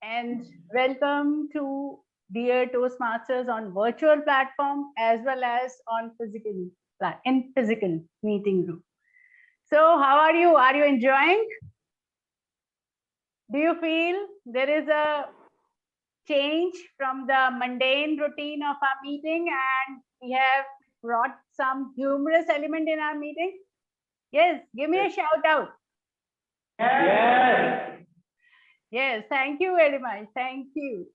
Speaker 1: and welcome to dear Toastmasters on virtual platform as well as on physical meeting room. So how are you? Are you enjoying? Do you feel there is a change from the mundane routine of our meeting and we have brought some humorous element in our meeting? Yes, give me a shout out.
Speaker 16: Yes.
Speaker 1: Yes, thank you very much. Thank you.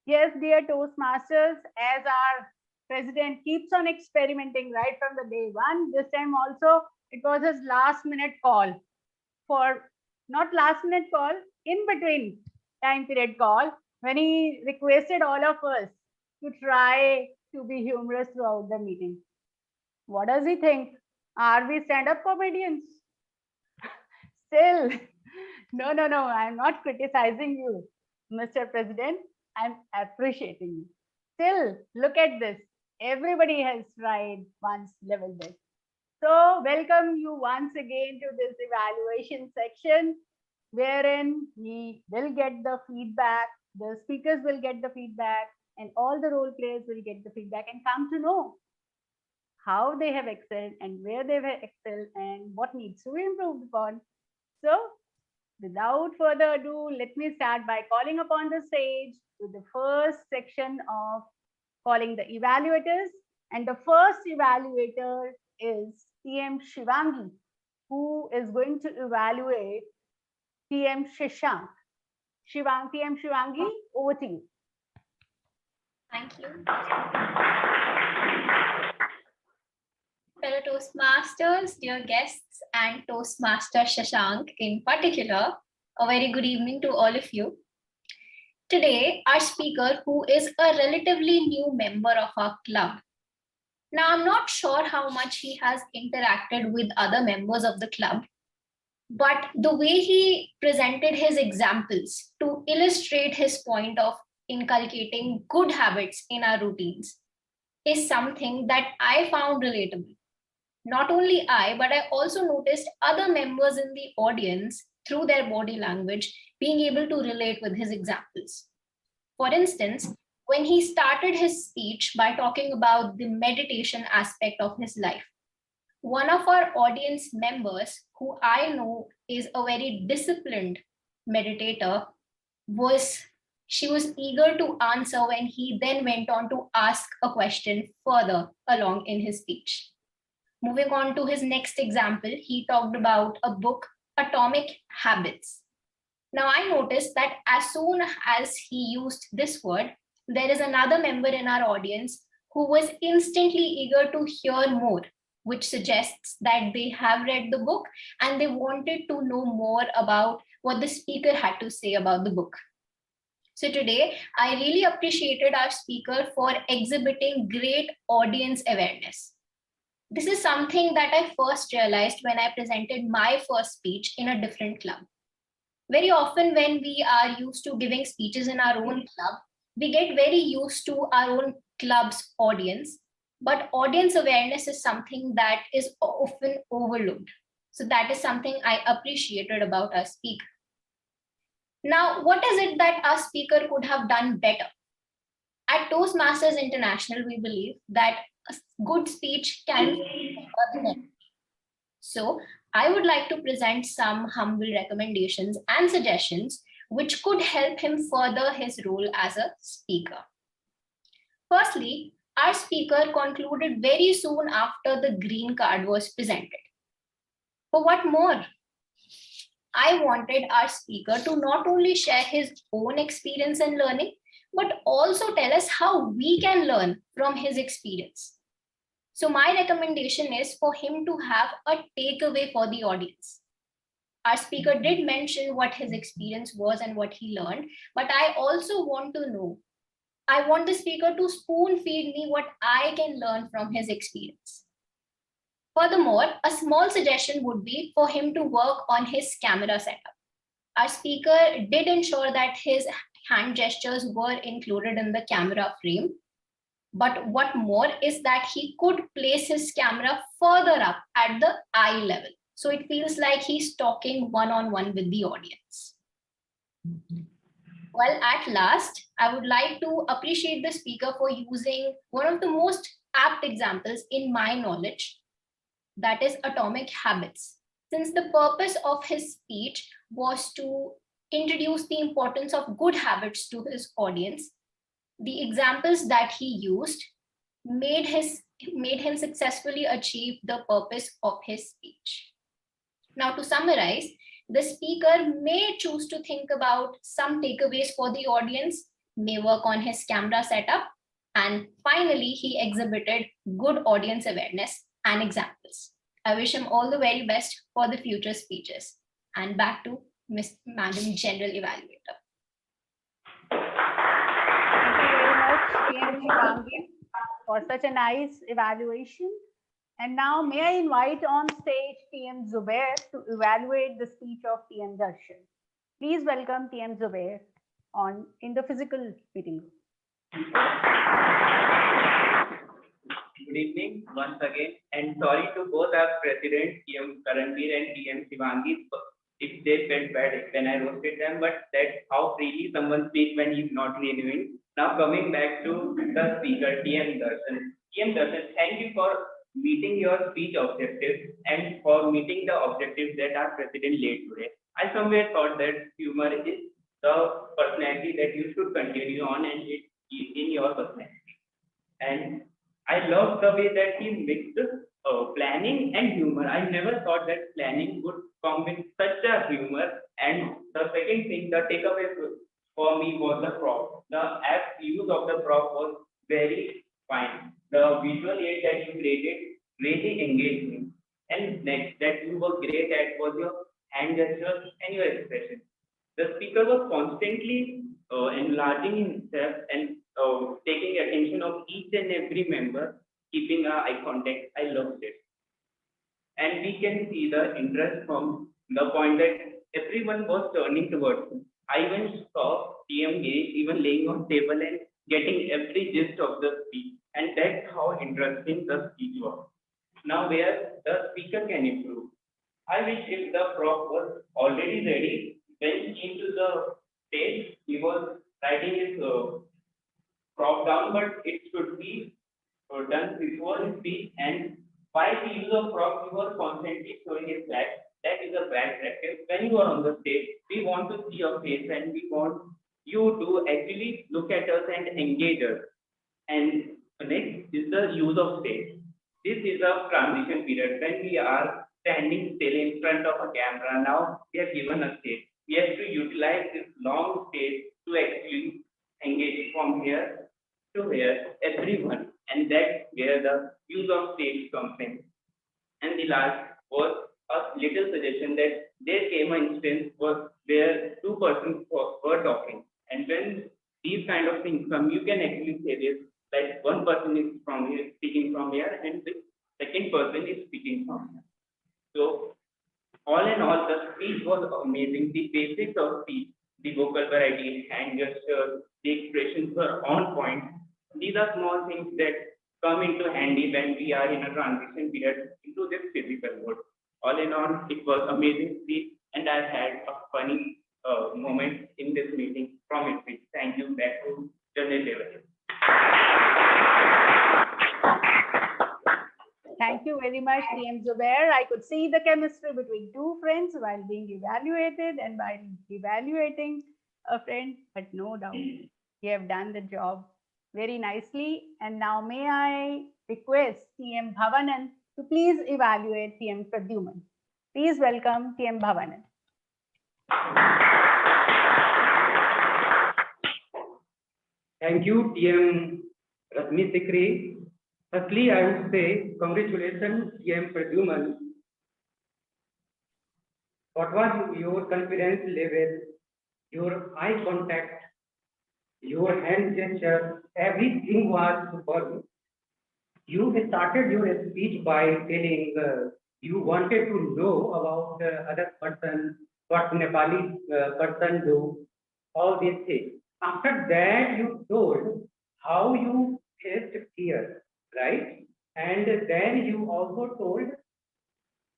Speaker 1: Yes, dear Toastmasters, as our president keeps on experimenting right from the day one, this time also it was his last minute call in between time period call when he requested all of us to try to be humorous throughout the meeting. What does he think? Are we stand-up comedians? Still, no, I'm not criticizing you, Mr. President. I'm appreciating you. Still, look at this. Everybody has tried once level best. So welcome you once again to this evaluation section, wherein we will get the feedback, the speakers will get the feedback, and all the role players will get the feedback and come to know how they have excelled and where they have excelled and what needs to be improved upon. So without further ado, let me start by calling upon the stage with the first section of calling the evaluators. And the first evaluator is TM Shivangi, who is going to evaluate TM Shashank. TM Shivangi, over to you.
Speaker 10: Thank you. Fellow Toastmasters, dear guests, and Toastmaster Shashank in particular, a very good evening to all of you. Today, our speaker, who is a relatively new member of our club. Now, I'm not sure how much he has interacted with other members of the club, But the way he presented his examples to illustrate his point of inculcating good habits in our routines is something that I found relatable. Not only I, but I also noticed other members in the audience through their body language being able to relate with his examples. For instance, when he started his speech by talking about the meditation aspect of his life, one of our audience members, who I know is a very disciplined meditator, she was eager to answer when he then went on to ask a question further along in his speech. Moving on to his next example, he talked about a book, Atomic Habits. Now I noticed that as soon as he used this word, there is another member in our audience who was instantly eager to hear more, which suggests that they have read the book and they wanted to know more about what the speaker had to say about the book. So today, I really appreciated our speaker for exhibiting great audience awareness. This is something that I first realized when I presented my first speech in a different club. Very often when we are used to giving speeches in our own club, we get very used to our own club's audience, but audience awareness is something that is often overlooked. So that is something I appreciated about our speaker. Now, what is it that our speaker could have done better? At Toastmasters International, we believe that a good speech can be better than it. So I would like to present some humble recommendations and suggestions which could help him further his role as a speaker. Firstly, our speaker concluded very soon after the green card was presented. For what more? I wanted our speaker to not only share his own experience and learning, but also tell us how we can learn from his experience. So my recommendation is for him to have a takeaway for the audience. Our speaker did mention what his experience was and what he learned, but I also want to know, I want the speaker to spoon feed me what I can learn from his experience. Furthermore, a small suggestion would be for him to work on his camera setup. Our speaker did ensure that his hand gestures were included in the camera frame. But what more is that he could place his camera further up at the eye level. So it feels like he's talking one-on-one with the audience. Well, at last, I would like to appreciate the speaker for using one of the most apt examples in my knowledge, that is Atomic Habits. Since the purpose of his speech was to introduce the importance of good habits to his audience, the examples that he used made him successfully achieve the purpose of his speech. Now, to summarize, the speaker may choose to think about some takeaways for the audience, may work on his camera setup, and finally, he exhibited good audience awareness and examples. I wish him all the very best for the future speeches. And back to Madam General Evaluator.
Speaker 1: Thank you very much, TM Shivangi, for such a nice evaluation. And now may I invite on stage TM Zubair to evaluate the speech of TM Darshan. Please welcome TM Zubair in the physical meeting room.
Speaker 16: Good evening once again, and sorry to both our presidents, TM Karanveer and TM Shivangi, if they felt bad when I roasted them, but that's how freely someone speaks when he's not renewing. Now coming back to the speaker, TM Darshan. TM Darshan, thank you for meeting your speech objectives and for meeting the objectives that our president laid today. I somewhere thought that humor is the personality that you should continue on, and it is in your personality. And I love the way that he mixed planning and humor. I never thought that planning would come with such a humor. And the second thing, the takeaway for me was the prop. The apt use of the prop was very fine. The visual aid that you created really engaged me. And next, that you were great at was your hand gestures and your expression. The speaker was constantly enlarging himself and taking attention of each and every member, keeping eye contact. I loved it. And we can see the interest from the point that everyone was turning towards me. I even saw TM even laying on table and getting every gist of the speech. And that's how interesting the speech was. Now where the speaker can improve. I wish if the prof was already ready when he came to the stage, he was writing his prop down, but it should be done before his speech. And while he use of prop, he was constantly showing his back. That is a bad practice. When you are on the stage, we want to see your face and we want you to actually look at us and engage us. And next is the use of stage. This is a transition period when we are standing still in front of a camera. Now we are given a stage. We have to utilize this long stage to actually engage from here to here, everyone. And that's where the use of stage comes in. And the last was a little suggestion that there came an instance where two persons were talking. And when these kind of things come, you can actually say this, like one person is from here, speaking from here, and the second person is speaking from here. So all in all, the speech was amazing. The basics of speech, the vocal variety, hand gestures, the expressions were on point. These are small things that come into handy when we are in a transition period into this physical mode. All in all, it was amazing speech, and I had a funny moment in this meeting from it. Thank you. Back to General Level.
Speaker 1: Thank you very much, TM Zubair. I could see the chemistry between two friends while being evaluated and while evaluating a friend, but no doubt you have done the job very nicely. And now may I request TM Bhavanan to please evaluate TM Pradyuman. Please welcome TM Bhavanan.
Speaker 17: Thank you, TM Rasmi Sikri. Firstly, I would say congratulations, TM Pradyuman. What was your confidence level, your eye contact, your hand gesture, everything was superb. You started your speech by telling you wanted to know about the other person, what Nepali person do, all these things. After that, you told how you faced fear, right? And then you also told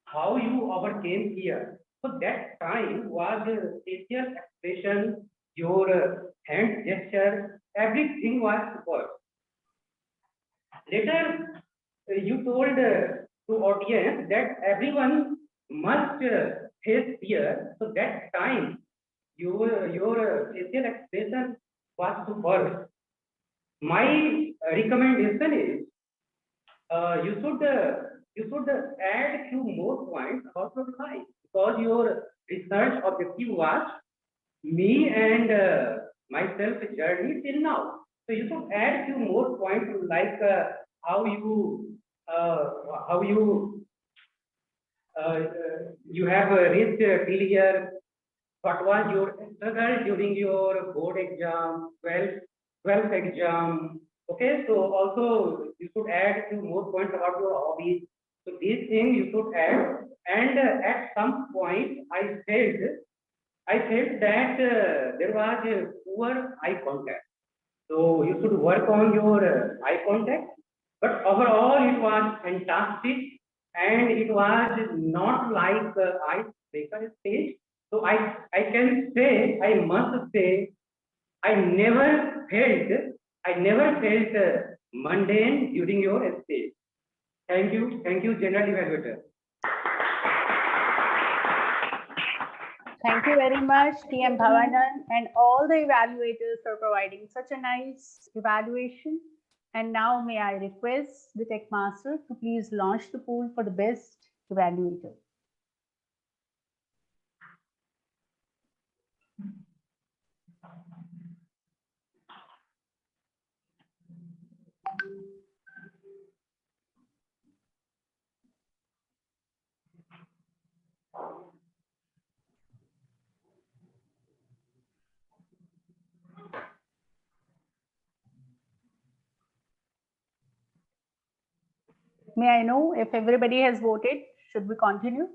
Speaker 17: how you overcame fear. So that time was facial expression, your hand gesture, everything was superb. Later, you told to audience that everyone must face fear. So that time, your facial expression was superb. My recommendation is you should add few more points about your life, because your research objective was me and myself journey till now. So you should add few more points like how you you have reached till here. What was your struggle during your board exam, 12th exam? Okay, so also you should add few more points about your hobbies. So these things you should add. And at some point, I felt that there was poor eye contact. So you should work on your eye contact. But overall, it was fantastic, and it was not like icebreaker stage. So I must say, I never felt mundane during your stage. Thank you, General Evaluator.
Speaker 1: Thank you very much, TM Bhavanan, and all the evaluators for providing such a nice evaluation. And now may I request the Tech Master to please launch the pool for the best evaluator. May I know if everybody has voted? Should we continue?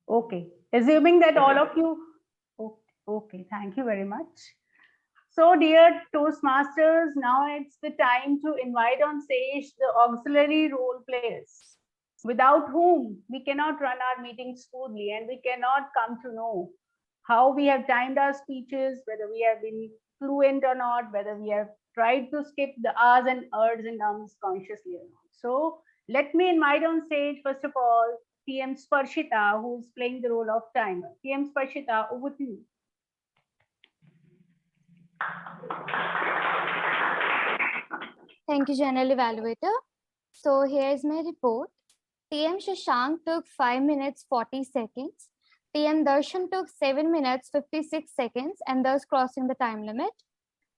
Speaker 1: Okay, assuming that all of you, okay, thank you very much. So dear Toastmasters, now it's the time to invite on stage the auxiliary role players, without whom we cannot run our meetings smoothly and we cannot come to know how we have timed our speeches, whether we have been fluent or not, whether we have tried to skip the R's and R's and Ums consciously or not. So let me invite on stage, first of all, TM Sparshita, who's playing the role of timer. TM Sparshita, over to you.
Speaker 8: Thank you, General Evaluator. So here's my report. TM Shashank took 5 minutes 40 seconds. TM Darshan took 7 minutes 56 seconds and thus crossing the time limit.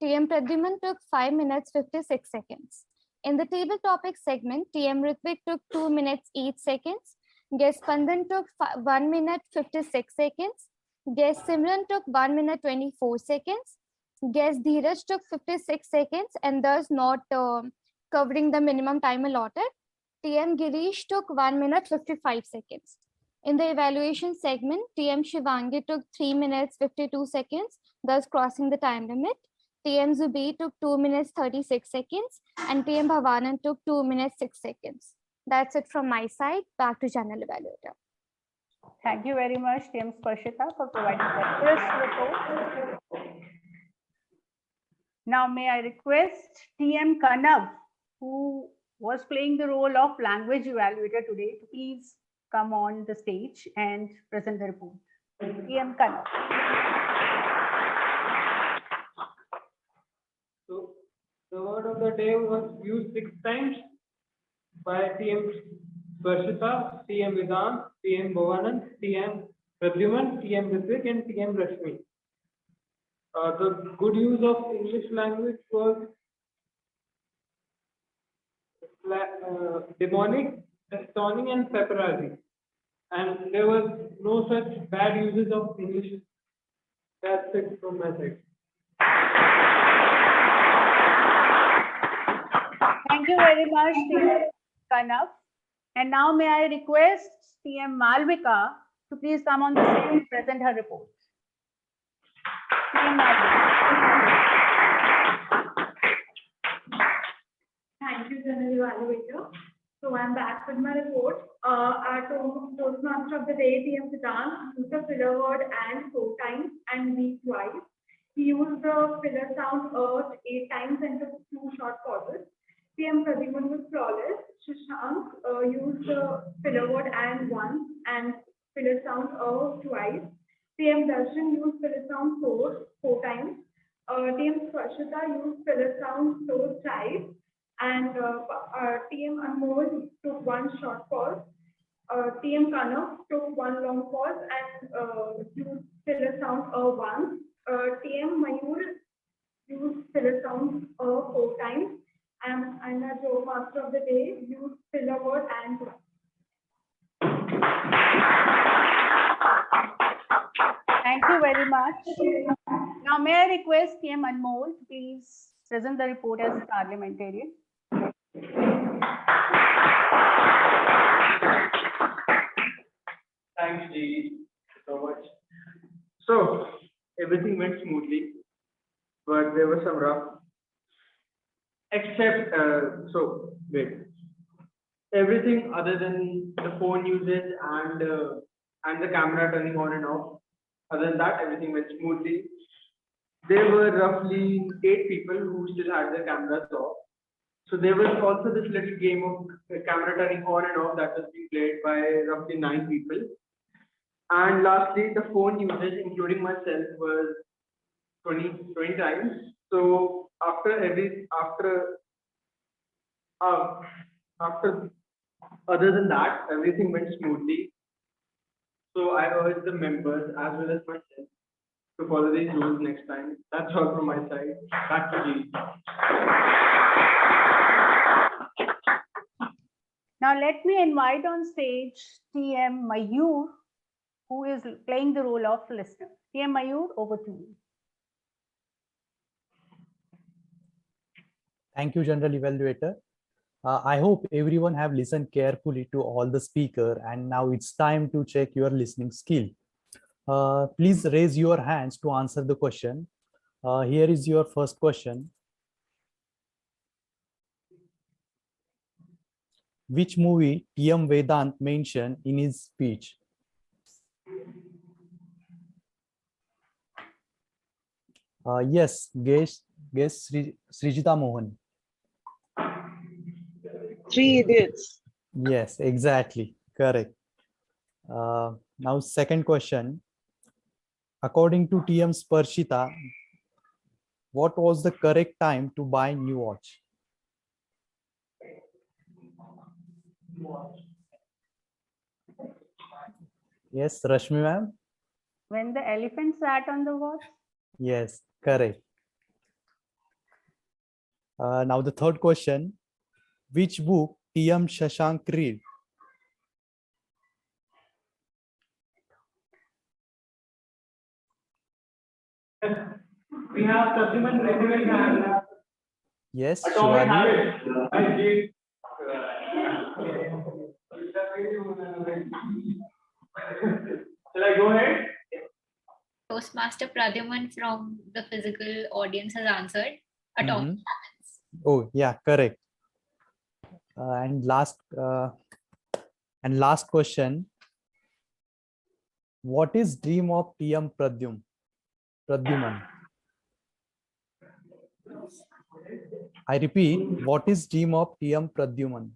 Speaker 8: TM Pradyuman took 5 minutes 56 seconds. In the table topic segment, TM Ritvik took 2 minutes 8 seconds. Guest Spandan took 1 minute 56 seconds. Guest Simran took 1 minute 24 seconds. Guest Dheeraj took 56 seconds and thus not covering the minimum time allotted. TM Girish took 1 minute 55 seconds. In the evaluation segment, TM Shivangi took 3 minutes 52 seconds, thus crossing the time limit. TM Zubi took 2 minutes 36 seconds and TM Bhavanan took 2 minutes 6 seconds. That's it from my side. Back to General Evaluator.
Speaker 1: Thank you very much, TM Sparshita, for providing the first report. Now, may I request TM Kanav, who was playing the role of language evaluator today, to please come on the stage and present the report. TM Kanav.
Speaker 11: So the word of the day was used 6 times by TM Sparshita, TM Vedant, TM Bhavanan, TM Pradyuman, TM Ritvik, and TM Rashmi. The good use of English language was demonic, astoning, and paparazzi. And there was no such bad uses of English. That's it from my side.
Speaker 1: Thank you very much, TM Kanav. And now may I request TM Malvika to please come on the stage and present her report. TM Malvika.
Speaker 9: Thank you, General Evaluator. So I'm back with my report. Our Toastmaster of the day, TM Siddhant, used the filler word and 4 times and week twice. He used the filler sound 8 times and took 2 short pauses. TM Pradyuman was flawless. Shashank used the filler word and once and filler sound twice. TM Darshan used filler sound 4 times. TM Sparshita used filler sound thrice. And TM Anmol took 1 short pause. TM Kanav took 1 long pause and used filler sound once. TM Mayur used filler sound 4 times. And our Joe Master of the day used filler word and once.
Speaker 1: Thank you very much. Now, may I request TM Anmol to please present the report as a parliamentarian.
Speaker 11: Thanks, G, so much. So everything went smoothly, but there was some rough. Except, everything other than the phone usage and the camera turning on and off. Other than that, everything went smoothly. There were roughly 8 people who still had their cameras off. So there was also this little game of the camera turning on and off that was being played by roughly 9 people. And lastly, the phone usage, including myself, was 20 times. So after other than that, everything went smoothly. So I urge the members as well as myself to follow these rules next time. That's all from my side. Back to G.
Speaker 1: Now let me invite on stage TM Mayur, who is playing the role of listener. TM Mayur, over to you.
Speaker 12: Thank you, General Evaluator. I hope everyone have listened carefully to all the speaker, and now it's time to check your listening skill. Please raise your hands to answer the question. Here is your first question. Which movie TM Vedant mentioned in his speech? Yes, guess Srijita Mohan.
Speaker 6: Three Idiots.
Speaker 12: Yes, exactly. Correct. Now, second question. According to TM Sparshita, what was the correct time to buy new watch? Yes, Rashmi ma'am.
Speaker 1: When the elephant sat on the watch?
Speaker 12: Yes, correct. Now the third question. Which book TM Shashank read?
Speaker 2: We have Pradyuman raising hand.
Speaker 12: Yes,
Speaker 2: Atomic
Speaker 12: Shivani.
Speaker 2: Habits. I did. Shall I go ahead?
Speaker 10: Toastmaster Pradyuman from the physical audience has answered Atomic Habits.
Speaker 12: Oh, yeah, correct. And last question. What is dream of TM Pradyuman? I repeat, what is dream of TM Pradyuman?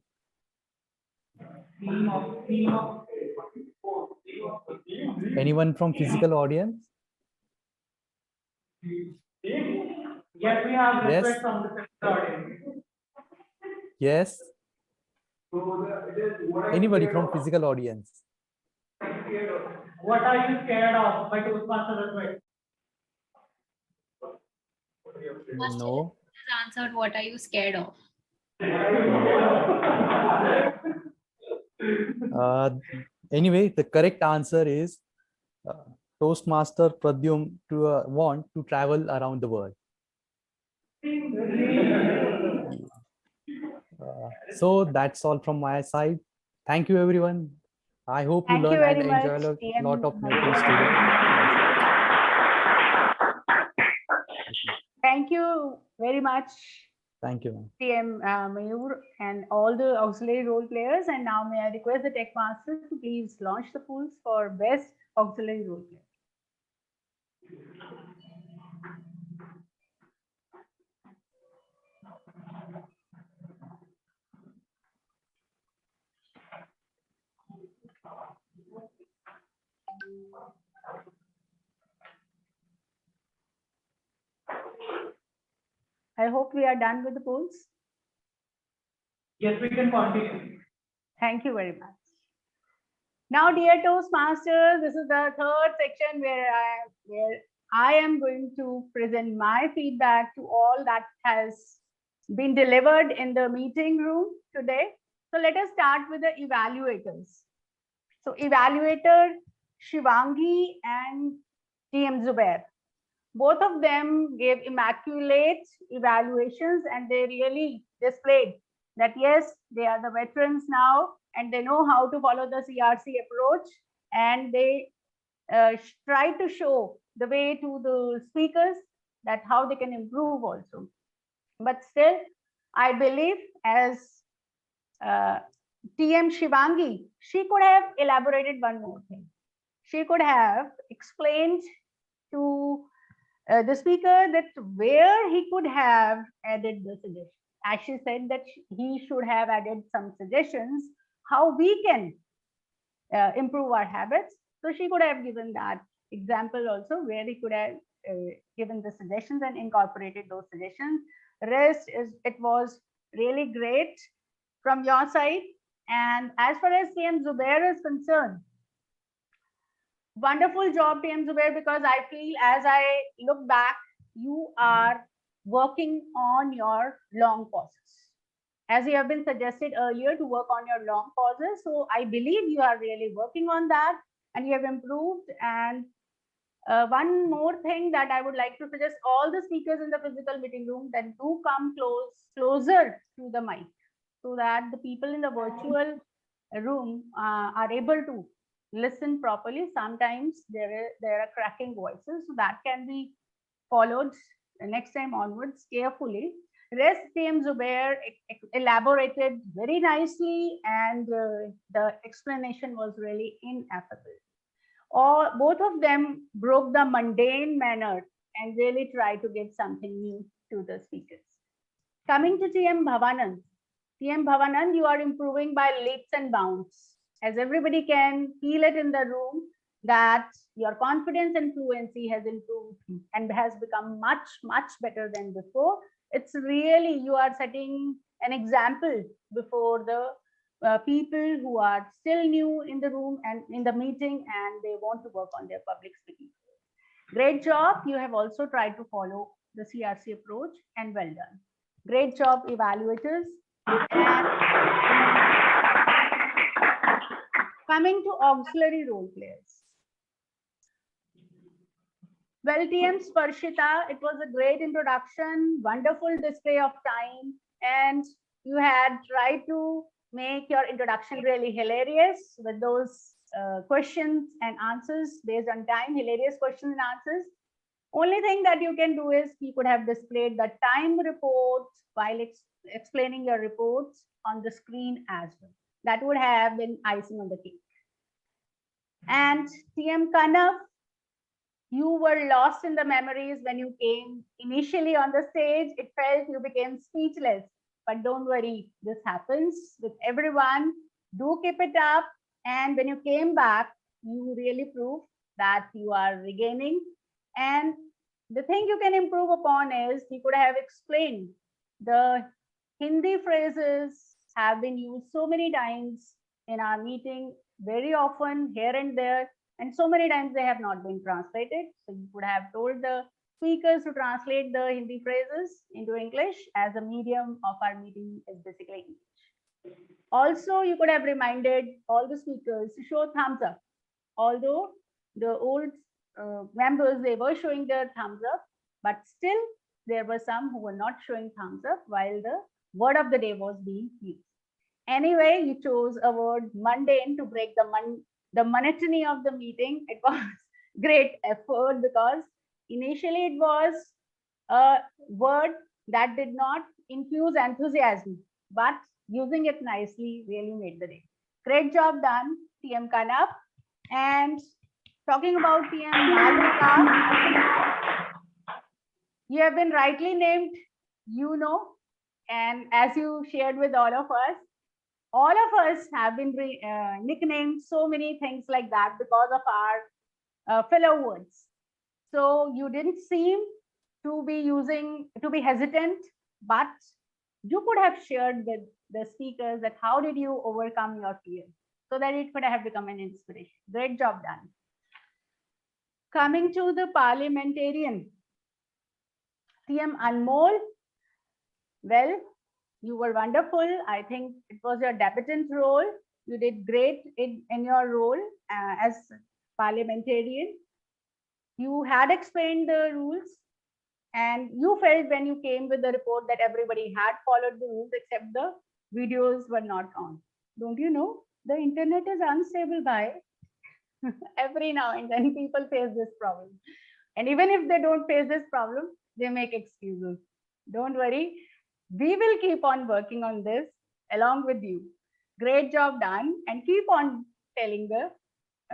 Speaker 12: Anyone from physical audience?
Speaker 2: Yes, we have
Speaker 12: Yes.
Speaker 2: request from the physical audience.
Speaker 12: Yes. Anybody from physical audience?
Speaker 2: What are you scared of by Toastmaster request?
Speaker 12: No.
Speaker 10: Has answered, what are you scared of?
Speaker 12: Anyway, the correct answer is Toastmaster Pradyum to want to travel around the world. So that's all from my side. Thank you, everyone. I hope you
Speaker 1: Thank you
Speaker 12: learn and
Speaker 1: very much,
Speaker 12: enjoy a
Speaker 1: TM
Speaker 12: lot of new things today.
Speaker 1: Thank you very much,
Speaker 12: Thank you, ma'am.
Speaker 1: TM Mayur and all the auxiliary role players. And now may I request the tech masters to please launch the pools for best auxiliary role player. I hope we are done with the polls.
Speaker 2: Yes, we can continue.
Speaker 1: Thank you very much. Now, dear Toastmasters, this is the third section where I am going to present my feedback to all that has been delivered in the meeting room today. So let us start with the evaluators. So evaluator Shivangi and TM Zubair. Both of them gave immaculate evaluations and they really displayed that yes, they are the veterans now and they know how to follow the CRC approach, and they try to show the way to the speakers that how they can improve also. But still, I believe as TM Shivangi, she could have elaborated one more thing. She could have explained to the speaker that where he could have added the suggestion. As she said that he should have added some suggestions how we can improve our habits. So she could have given that example also where he could have given the suggestions and incorporated those suggestions. Rest is it was really great from your side. And as far as TM Zubair is concerned, wonderful job, TM Zubair, because I feel as I look back, you are working on your long pauses. As you have been suggested earlier to work on your long pauses. So I believe you are really working on that and you have improved. And one more thing that I would like to suggest all the speakers in the physical meeting room, then do come closer to the mic. so that the people in the virtual room are able to listen properly. Sometimes there are cracking voices, so that can be followed next time onwards carefully. Rest team Zubair elaborated very nicely, and the explanation was really ineffable. Or both of them broke the mundane manner and really tried to give something new to the speakers. Coming to TM Bhavanand. TM Bhavanand, you are improving by leaps and bounds. As everybody can feel it in the room, that your confidence and fluency has improved and has become much, much better than before. It's really, you are setting an example before the people who are still new in the room and in the meeting, and they want to work on their public speaking. Great job. You have also tried to follow the CRC approach, and well done. Great job, evaluators. And coming to auxiliary role players. Well, TM Sparshita, it was a great introduction, wonderful display of time, and you had tried to make your introduction really hilarious with those questions and answers based on time, hilarious questions and answers. Only thing that you can do is you could have displayed the time reports while explaining your reports on the screen as well. That would have been icing on the cake. And TM Kanav, you were lost in the memories when you came initially on the stage. It felt you became speechless, but don't worry, this happens with everyone. Do keep it up. And when you came back, you really proved that you are regaining. And the thing you can improve upon is you could have explained the Hindi phrases have been used so many times in our meeting, very often here and there, and so many times they have not been translated. So you could have told the speakers to translate the Hindi phrases into English, as the medium of our meeting is basically English. Also, you could have reminded all the speakers to show thumbs up. Although the old members, they were showing their thumbs up, but still there were some who were not showing thumbs up while the word of the day was being used. Anyway, you chose a word mundane to break the monotony of the meeting. It was great effort because initially it was a word that did not infuse enthusiasm, but using it nicely really made the day. Great job done, TM Kanap. And talking about TM Malvika, you have been rightly named, and as you shared with all of us have been nicknamed so many things like that because of our filler words. So you didn't seem to be hesitant, but you could have shared with the speakers that how did you overcome your fear, so that it could have become an inspiration. Great job done. Coming to the parliamentarian, TM Anmol, well, you were wonderful. I think it was your debutant role. You did great in your role as parliamentarian. You had explained the rules, and you felt when you came with the report that everybody had followed the rules except the videos were not on. Don't you know? The internet is unstable, bhai. Every now and then people face this problem. And even if they don't face this problem, they make excuses. Don't worry. We will keep on working on this along with you. Great job done, and keep on telling the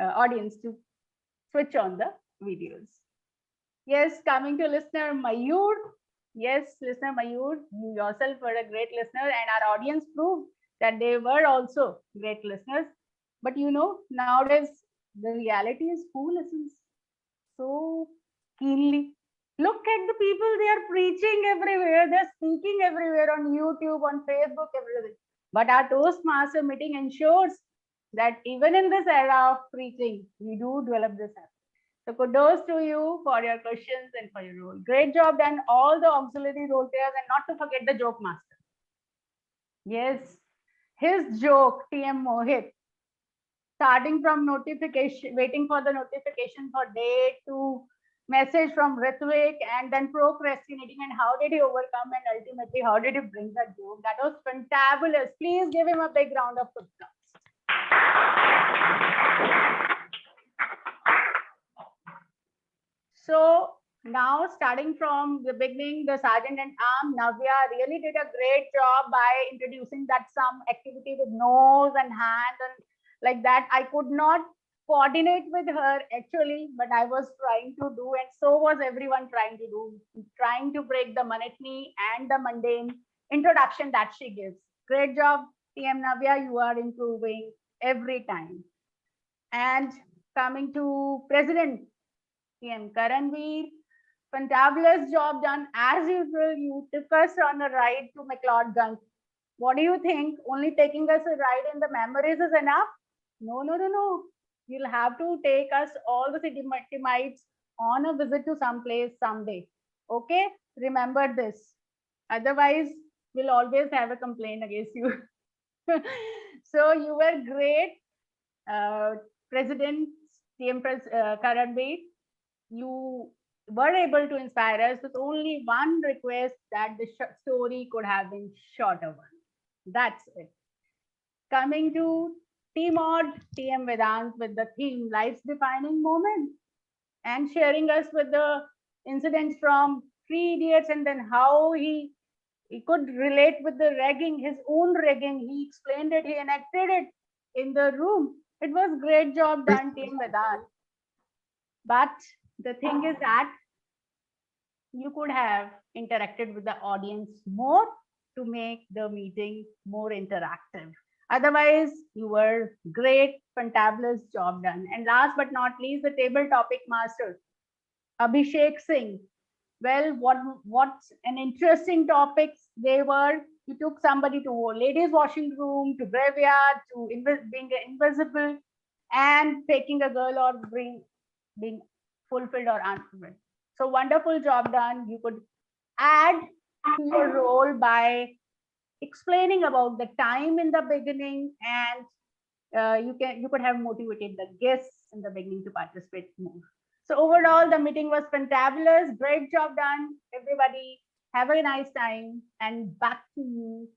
Speaker 1: audience to switch on the videos. Yes, coming to listener Mayur. Yes, listener Mayur, you yourself were a great listener, and our audience proved that they were also great listeners. But nowadays the reality is who listens so keenly. Look at the people, they are preaching everywhere, they're speaking everywhere on YouTube, on Facebook, everything. But our Toastmaster meeting ensures that even in this era of preaching, we do develop this habit. So kudos to you for your questions and for your role. Great job done, all the auxiliary role players, and not to forget the joke master. Yes, his joke, TM Mohit, starting from notification, waiting for the notification for date, to message from Ritvik, and then procrastinating, and how did he overcome, and ultimately how did he bring that joke. That was fantastic. fantabulous. Please give him a big round of applause. So now, starting from the beginning, the sergeant at arms, Navya, really did a great job by introducing that some activity with nose and hand and like that. I could not coordinate with her actually, but I was trying to do, and so was everyone trying to do, trying to break the monotony and the mundane introduction that she gives. Great job, TM Navya, you are improving every time. And coming to President TM Karanveer, fantabulous job done. As usual, you took us on a ride to McLeodganj. What do you think? Only taking us a ride in the memories is enough? No, no, no, no. You'll have to take us all the city mites on a visit to some place someday. Okay? Remember this. Otherwise, we'll always have a complaint against you. So you were great, President TM Karanveer. You were able to inspire us with only one request, that the story could have been shorter one. That's it. Coming to TMOD, TM Vedant with the theme Life's Defining Moment, and sharing us with the incidents from Three Idiots, and then how he could relate with the ragging, his own ragging. He explained it, he enacted it in the room. It was great job done, TM Vedant. But the thing is that you could have interacted with the audience more to make the meeting more interactive. Otherwise, you were great, fantabulous job done. And last but not least, the table topic master, Abhishek Singh. Well, what's an interesting topics they were. You took somebody to a ladies' washing room, to graveyard, to being invisible, and taking a girl or being fulfilled or unfulfilled. So wonderful job done. You could add to your role by explaining about the time in the beginning, and you could have motivated the guests in the beginning to participate more. So overall, the meeting was fantabulous. Great job done, everybody. Have a nice time, and back to you,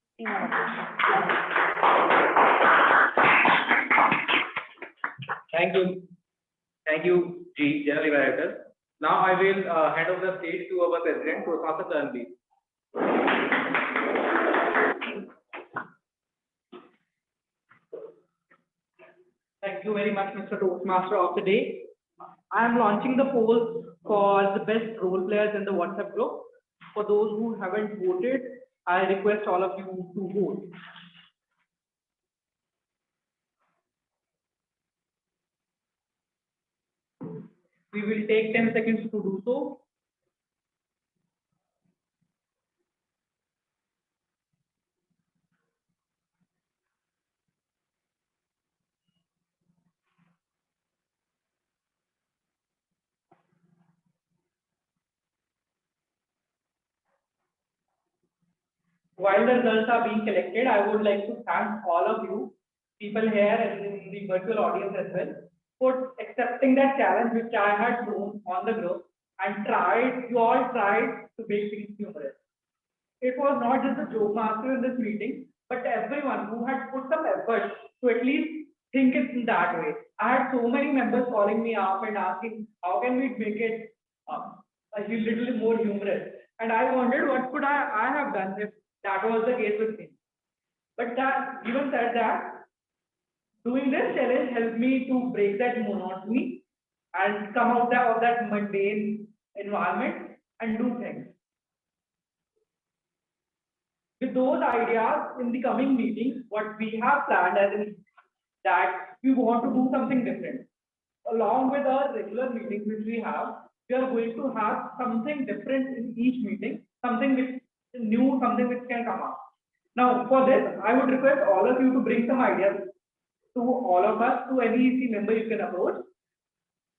Speaker 7: Thank you, G, General Director. Now I will hand over the stage to our President, Toastmasters International.
Speaker 2: Thank you very much, Mr. Toastmaster of the day. I am launching the polls for the best role players in the WhatsApp group. For those who haven't voted, I request all of you to vote. We will take 10 seconds to do so. While the results are being collected, I would like to thank all of you, people here and in the virtual audience as well, for accepting that challenge which I had thrown on the group, and you all tried to make things humorous. It was not just the joke master in this meeting, but everyone who had put some effort to at least think it in that way. I had so many members calling me up and asking, how can we make it a little more humorous? And I wondered what could I have done if that was the case with me. But that, even said that, doing this challenge helped me to break that monotony and come out of that mundane environment and do things. With those ideas, in the coming meetings, what we have planned as in that we want to do something different. Along with our regular meetings which we are going to have something different in each meeting, something which is new, something which can come up. Now, for this, I would request all of you to bring some ideas to all of us, to any EC member you can approach.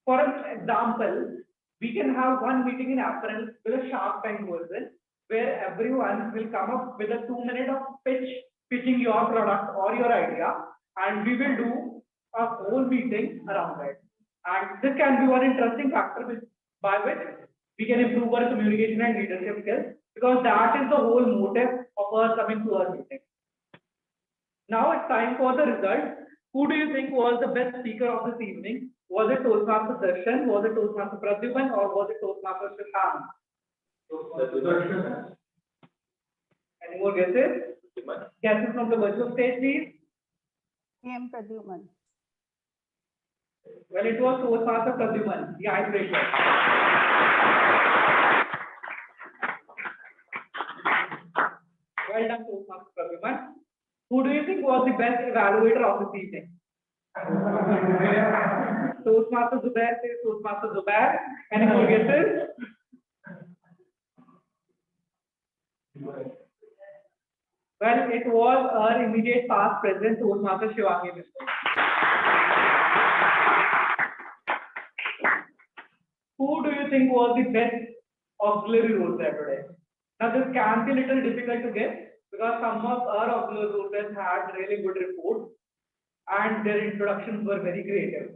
Speaker 2: For an example, we can have one meeting in April with a Shark Tank version, where everyone will come up with a 2 minute of pitching your product or your idea, and we will do a whole meeting around that. And this can be one interesting factor by which we can improve our communication and leadership skills, because that is the whole motive of us coming to our meeting. Now it's time for the results. Who do you think was the best speaker of this evening? Was it Toastmaster Darshan? Was it Toastmaster Pradyuman? Or was it Toastmaster Shashank? Any more guesses? Guesses from the virtual stage, please.
Speaker 1: PM Pradyuman.
Speaker 2: Well, it was Toastmaster Pradyuman, the icebreaker. Well done, Toastmaster Pradyuman. Who do you think was the best evaluator of this evening? Toastmaster Zubair says Toastmaster Zubair. Any more guesses? Well, it was our immediate past president, Toastmaster Shivangi Biswal. Who do you think was the best auxiliary role player today? Now, this can be a little difficult to guess because some of our auxiliary role players had really good reports and their introductions were very creative.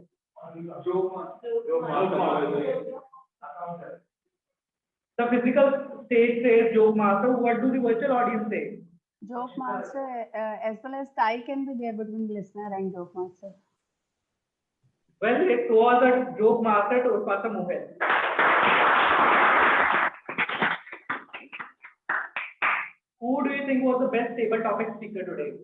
Speaker 2: The physical stage says joke master. What do the virtual audience say?
Speaker 1: Joke master, as well as tie can be there between listener and joke master.
Speaker 2: Well, it was a joke master, Toastmaster Mohit. Who do you think was the best table topic speaker today?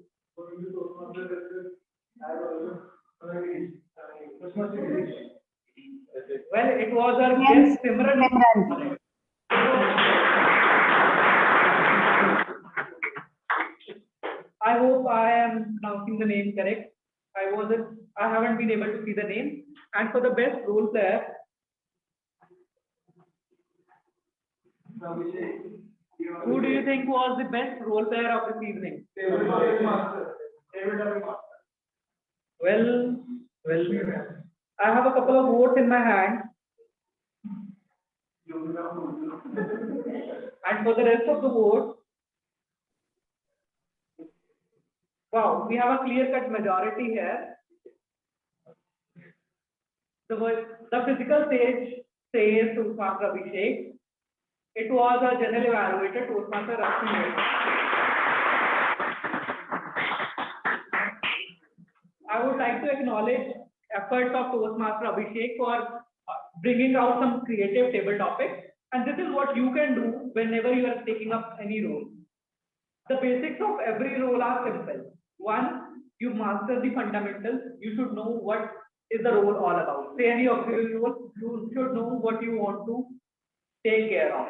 Speaker 2: Well, it was our guest Simran. I hope I am pronouncing the name correct. I haven't been able to see the name. And for the best role player, who do you think was the best role player of this evening? Well, I have a couple of votes in my hand. And for the rest of the votes, wow, we have a clear-cut majority here. The physical stage says Toastmaster Abhishek. It was a general evaluator, Toastmaster Rashmi. I would like to acknowledge efforts of Toastmaster Abhishek for bringing out some creative table topics. And this is what you can do whenever you are taking up any role. The basics of every role are simple. One, you master the fundamentals. You should know what is the role all about. Say any auxiliary role, you should know what you want to take care of.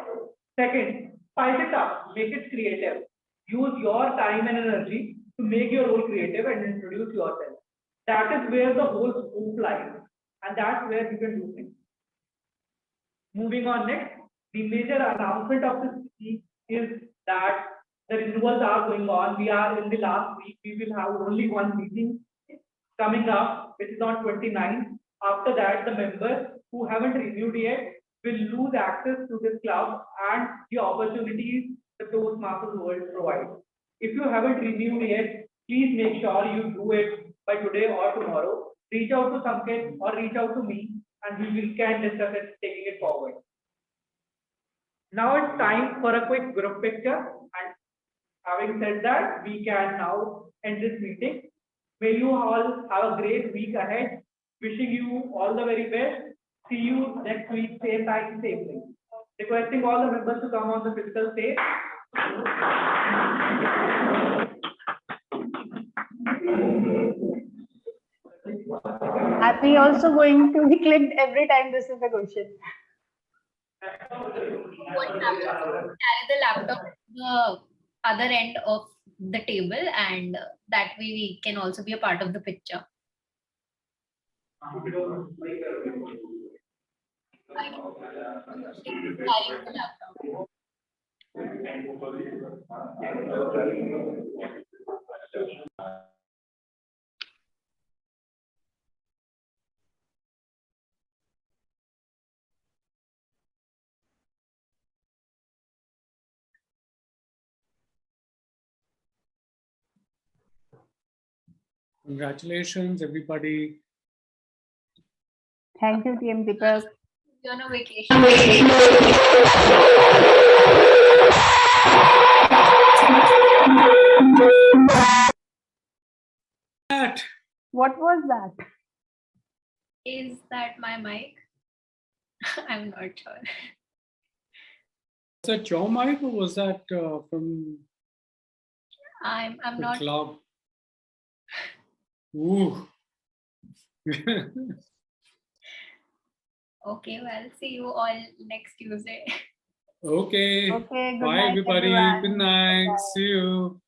Speaker 2: Second, spice it up, make it creative. Use your time and energy to make your role creative and introduce yourself. That is where the whole scope lies, and that's where you can do things. Moving on next, the major announcement of this week is that the renewals are going on. We are in the last week. We will have only one meeting coming up, which is on 29th. After that, the members who haven't renewed yet will lose access to this club and the opportunities the Toastmasters world provides. If you haven't renewed yet, please make sure you do it by today or tomorrow. Reach out to Sanket or reach out to me, and we can discuss it, taking it forward. Now it's time for a quick group picture, and having said that, we can now end this meeting. May you all have a great week ahead. Wishing you all the very best. See you next week, same time, same thing. Requesting all the members to come on the physical stage.
Speaker 1: Are we also going to be clicked every time this is a question?
Speaker 10: What happens? Carry the laptop to the other end of the table, and that way we can also be a part of the picture. Carrying the laptop.
Speaker 21: Congratulations, everybody.
Speaker 1: Thank you, TM Deepak.
Speaker 10: You're on a vacation.
Speaker 1: What was that?
Speaker 10: Is that my mic? I'm not sure.
Speaker 4: Was that your mic or was that from
Speaker 10: I'm
Speaker 4: the
Speaker 10: not.
Speaker 4: club? Ooh.
Speaker 10: Okay, well, see you all next Tuesday.
Speaker 4: Okay.
Speaker 1: Okay, good
Speaker 4: Bye,
Speaker 1: night,
Speaker 4: everybody.
Speaker 1: everyone.
Speaker 4: Good night.
Speaker 1: Bye-bye.
Speaker 4: See you.